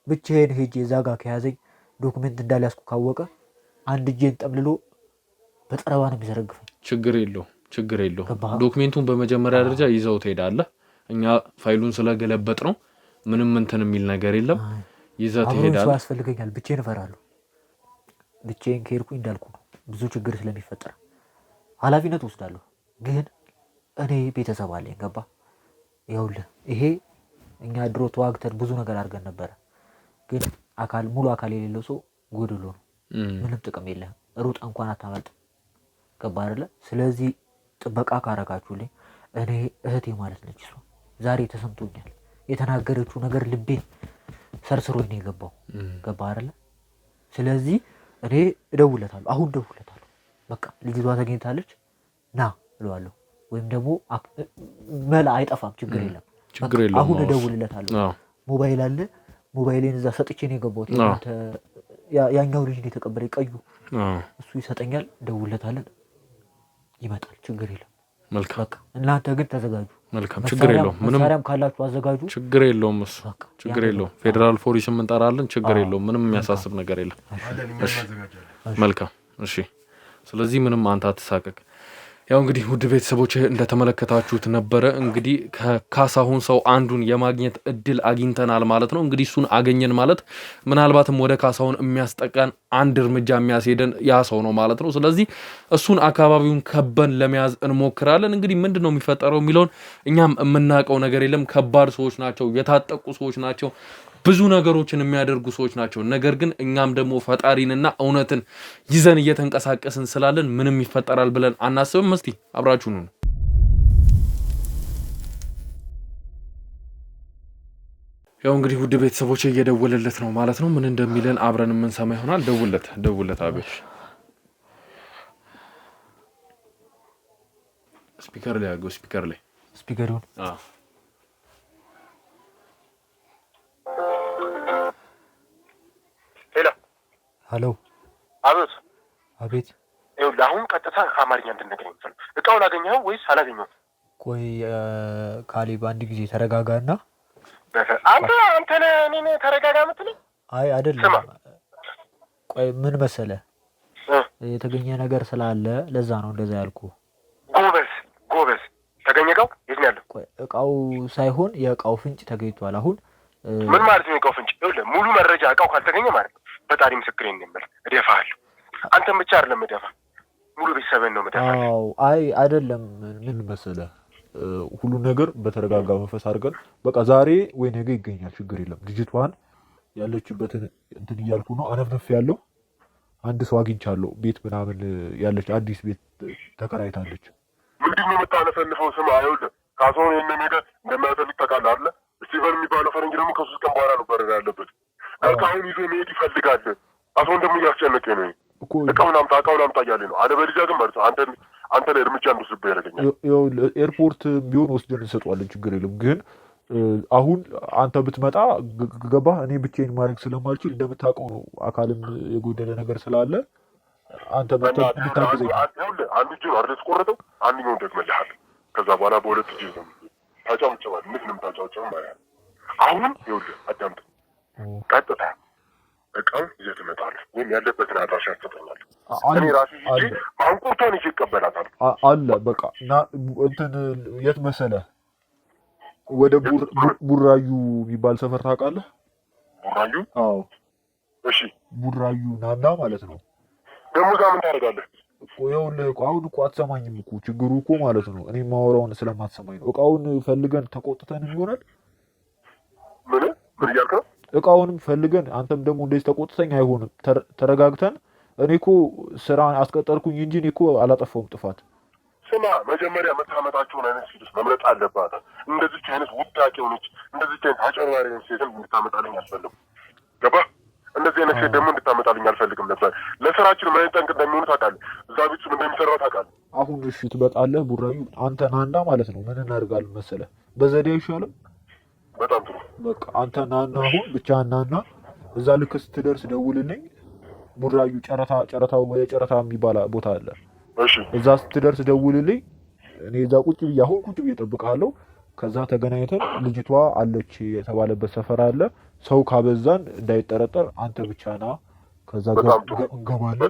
ብቻዬን ሄጄ እዛ ጋር ከያዘኝ ዶክመንት እንዳልያዝኩ ካወቀ አንድ እጄን ጠምልሎ በጠረባ ነው የሚዘረግፈኝ። ችግር የለውም። ዶክሜንቱን በመጀመሪያ ደረጃ ይዘው ትሄዳለህ። እኛ ፋይሉን ስለገለበጥ ነው ምንም እንትን የሚል ነገር የለም። ይዘህ ትሄዳለህ። ሰው ያስፈልገኛል። ብቻዬን እፈራለሁ። ብቻዬን ከሄድኩኝ እንዳልኩ ነው ብዙ ችግር ስለሚፈጠር ኃላፊነት ወስዳለሁ። ግን እኔ ቤተሰብ አለኝ ገባ። ይኸውልህ ይሄ እኛ ድሮ ተዋግተን ብዙ ነገር አድርገን ነበረ። ግን ሙሉ አካል የሌለው ሰው ጎድሎ ነው። ምንም ጥቅም የለህም። ሩጣ እንኳን አታመልጥም። ገባ አይደለ? ስለዚህ ጥበቃ ካረጋችሁልኝ እኔ እህቴ ማለት ነች እሷ። ዛሬ ተሰምቶኛል። የተናገረችው ነገር ልቤን ሰርስሮኝ ነው የገባው። ገባ አይደለ? ስለዚህ እኔ እደውለታለሁ። አሁን እደውለታለሁ። በቃ ልጅቷ ተገኝታለች ና እለዋለሁ። ወይም ደግሞ መላ አይጠፋም። ችግር የለም። አሁን እደውልለታለሁ። ሞባይል አለ። ሞባይሌን እዛ ሰጥቼ ነው የገባሁት። ያኛው ልጅ ነው የተቀበለኝ ቀዩ። እሱ ይሰጠኛል። እደውልለታለን። ይመጣል። ችግር የለም። መልካም። እናንተ ግን ተዘጋጁ። መልካም። ችግር የለውም። መሳሪያም ካላችሁ አዘጋጁ። ችግር የለውም። እሱ ችግር የለውም። ፌደራል ፖሊስም እንጠራለን። ችግር የለውም። ምንም የሚያሳስብ ነገር የለም። እሺ መልካም። እሺ ስለዚህ ምንም አንተ አትሳቀቅ። ያው እንግዲህ ውድ ቤተሰቦች እንደተመለከታችሁት ነበረ። እንግዲህ ከካሳሁን ሰው አንዱን የማግኘት እድል አግኝተናል ማለት ነው። እንግዲህ እሱን አገኘን ማለት ምናልባትም ወደ ካሳሁን የሚያስጠቃን አንድ እርምጃ የሚያስሄደን ያ ሰው ነው ማለት ነው። ስለዚህ እሱን አካባቢውን ከበን ለመያዝ እንሞክራለን። እንግዲህ ምንድነው የሚፈጠረው የሚለውን እኛም የምናውቀው ነገር የለም። ከባድ ሰዎች ናቸው፣ የታጠቁ ሰዎች ናቸው፣ ብዙ ነገሮችን የሚያደርጉ ሰዎች ናቸው። ነገር ግን እኛም ደግሞ ፈጣሪንና እውነትን ይዘን እየተንቀሳቀስን ስላለን ምንም ይፈጠራል ብለን አናስብም። እስቲ አብራችሁን ነው። ያው እንግዲህ ውድ ቤተሰቦች እየደወለለት ነው ማለት ነው። ምን እንደሚለን አብረን የምንሰማ ይሆናል። ደውለት አቤት። ስፒከር ላይ አድርገው። ስፒከር ይሁን። ሄሎ። አቤት። ይኸውልህ አሁን ቀጥታ አማርኛ እንድንነግረኝ የምፈልግ እቃውን አገኘኸው ወይስ አላገኘሁም? ቆይ ካሌብ አንድ ጊዜ ተረጋጋና። አንተ እኔን ተረጋጋ የምትለኝ? አይ አይደለም። ቆይ ምን መሰለህ የተገኘ ነገር ስላለ ለዛ ነው እንደዛ ያልኩ። ጎበዝ ተገኘ። እቃው የት ነው ያለው? ቆይ እቃው ሳይሆን የእቃው ፍንጭ ተገኝቷል። አሁን ምን ማለት ነው የእቃው ፍንጭ? ይኸውልህ ሙሉ መረጃ እቃው ካልተገኘ ማለት ነው ፈጣሪ ምስክሬን ነው የምልህ እደፋሃለሁ። አንተም ብቻ አይደለም እደፋ ሙሉ ቤተሰብን ነው የምደፋ። አዎ አይ አይደለም። ምን መሰለህ ሁሉ ነገር በተረጋጋ መንፈስ አድርገን በቃ ዛሬ ወይ ነገ ይገኛል። ችግር የለም። ልጅቷን ያለችበትን እንትን እያልኩ ነው አነፍነፍ ያለው። አንድ ሰው አግኝቻለሁ። ቤት ምናምን ያለች አዲስ ቤት ተከራይታለች። ምንድነው የምታነፈንፈው? ስማ ይኸውልህ ካሳሁን ይሄን ነገር እንደማይፈልግ ታውቃለህ አይደል? ስቲቨን የሚባለው ፈረንጅ ደግሞ ከ3 ቀን በኋላ ነው በረራ ያለበት። እቃውን ይዞ መሄድ ይፈልጋል። ካሳሁን ደግሞ እያስጨነቀኝ ነው እኮ። እቃውን አምጣ እያለ ነው። አለበለዚያ ግን ማለት አንተ ላይ እርምጃ እንድትወስድ ያደርገኛል። ያው ኤርፖርት ቢሆን ወስደን እንሰጠዋለን፣ ችግር የለም። ግን አሁን አንተ ብትመጣ ገባህ፣ እኔ ብቻዬን ማድረግ ስለማልችል እንደምታውቀው ነው፣ አካልም የጎደለ ነገር ስላለ አንተ ብታግዘኝ። አንድ እጅ ነው አይደል የተቆረጠው፣ አንደኛውን ደግመልሃል። ከዛ በኋላ በሁለት እጅ ነው ታጫውጨዋል። ምንም ታጫውጨው ማለት አሁንም ይኸውልህ፣ አዳምጥ። ቀጥታ እቃውን ይዘህ ትመጣለህ ወይም ያለበትን አድራሻ ትሰጠኛለህ። እኔ ራሴ ይዤ አንቁርቷን ይዤ እቀበላታለሁ። አለ በቃ እና እንትን የት መሰለህ፣ ወደ ቡራዩ የሚባል ሰፈር ታውቃለህ? ቡራዩ? አዎ። እሺ፣ ቡራዩ ናና ማለት ነው። ደግሞ እዛ ምን ታደርጋለህ? ይኸውልህ አሁን እኮ አትሰማኝም እኮ፣ ችግሩ እኮ ማለት ነው እኔ ማወራውን ስለማትሰማኝ ነው። እቃውን ፈልገን ተቆጥተንም ይሆናል። ምን እያልክ ነው? እቃውንም ፈልገን አንተም ደግሞ እንደዚህ ተቆጥተኝ አይሆንም። ተረጋግተን እኔ እኮ ስራ አስቀጠርኩኝ እንጂ እኔ እኮ አላጠፋውም ጥፋት። ስማ፣ መጀመሪያ የምታመጣቸውን አይነት ሴቶች መምረጥ አለባት። እንደዚች አይነት ውዳቂ ሆነች፣ እንደዚች አይነት አጨርባሪ ሆነች ሴትም እንድታመጣልኝ አልፈልግም። ገባህ? እንደዚህ አይነት ሴት ደግሞ እንድታመጣልኝ አልፈልግም ነበር። ለስራችን ምን አይነት ጠንቅ እንደሚሆኑ ታውቃለህ። እዛ ቤት ውስጥ እንደሚሰራው ታውቃለህ። አሁን እሺ ትበጣለህ። ቡራዩ አንተ ናና ማለት ነው። ምን እናደርጋለን መሰለህ፣ በዘዴ አይሻልም? በጣም ጥሩ። በቃ አንተ ናና፣ አሁን ብቻ ናና። እዛ ልክ ስትደርስ ደውልልኝ። ቡራዩ ጨረታ የሚባል ቦታ አለ። እሺ፣ እዛ ስትደርስ ደውልልኝ። እኔ እዛ ቁጭ ብዬ እጠብቅሃለሁ። ከዛ ተገናኝተን ልጅቷ አለች የተባለበት ሰፈር አለ። ሰው ካበዛን እንዳይጠረጠር አንተ ብቻ ና። ከዛ እንገባለን፣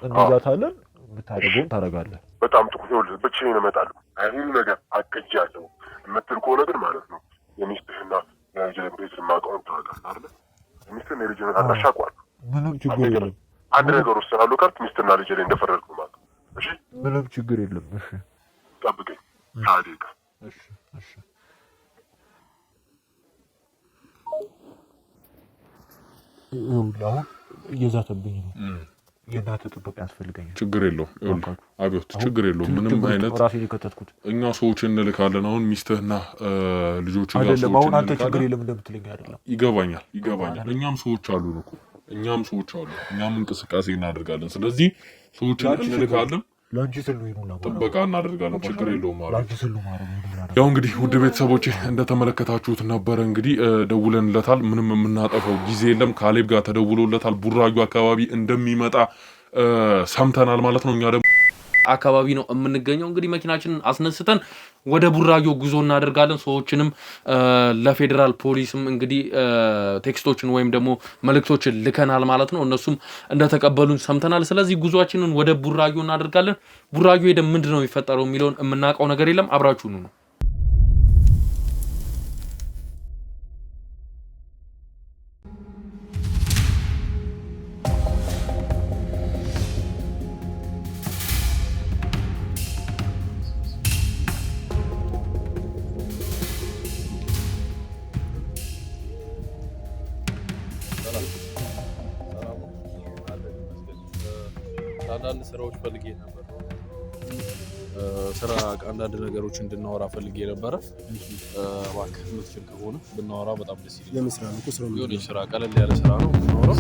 እንይዛታለን። የምታደርገውን ታደርጋለህ። በጣም ጥሩ። ይኸውልህ ብቻዬን እመጣለሁ። ይህን ነገር አቅጃለሁ የምትል ከሆነ ግን ማለት ነው የሚስትህና የልጅህን ቤት የማውቀውን ታውቃለህ አይደል? የሚስትህን የልጅህን አድራሻ አውቀዋለሁ። ምንም ችግር የለም። አንድ ነገር ውስጥ ስላሉ ካልክ ሚስትና ልጅ ላይ እንደፈረድኩ ማለት ነው። እሺ፣ ምንም ችግር የለም። እሺ፣ ጠብቀኝ ታዲያ። እሺ፣ እሺ። ይኸውልህ አሁን እየዛተብኝ ነው። የእናትህ ጥበቃ ያስፈልገኛል። ችግር የለውም አብዮት፣ ችግር የለውም። ምንም አይነት ራሴን የከተትኩት እኛ ሰዎች እንልካለን። አሁን ሚስትህና ልጆች ጋር አይደለም። አሁን አንተ ችግር የለም እንደምትለኝ አይደለም። ይገባኛል። እኛም ሰዎች አሉ እኮ እኛም እንቅስቃሴ እናደርጋለን። ስለዚህ ሰዎችን እንልካለን፣ ላንቺ ስሉ ይኑላ ጥበቃ እናደርጋለን። ችግር የለውም። ላንቺ ስሉ ማረግ ያው እንግዲህ ውድ ቤተሰቦቼ እንደተመለከታችሁት ነበረ። እንግዲህ ደውለንለታል። ምንም የምናጠፈው ጊዜ የለም። ካሌብ ጋር ተደውሎለታል። ቡራዩ አካባቢ እንደሚመጣ ሰምተናል ማለት ነው። እኛ ደግሞ አካባቢ ነው የምንገኘው። እንግዲህ መኪናችንን አስነስተን ወደ ቡራዩ ጉዞ እናደርጋለን። ሰዎችንም ለፌዴራል ፖሊስም እንግዲህ ቴክስቶችን ወይም ደግሞ መልእክቶችን ልከናል ማለት ነው። እነሱም እንደተቀበሉን ሰምተናል። ስለዚህ ጉዟችንን ወደ ቡራዩ እናደርጋለን። ቡራዩ ሄደን ምንድን ነው የሚፈጠረው የሚለውን የምናውቀው ነገር የለም። አብራችሁኑ ነው። አንዳንድ ስራዎች ፈልጌ ነበር። ስራ አንዳንድ ነገሮች እንድናወራ ፈልጌ ነበረ። እባክህ የምትችል ከሆነ ብናወራ በጣም ደስ ይለኛል። ለምን ስራ ነው? የሆነ ስራ ቀለል ያለ ስራ ነው የምናወራው።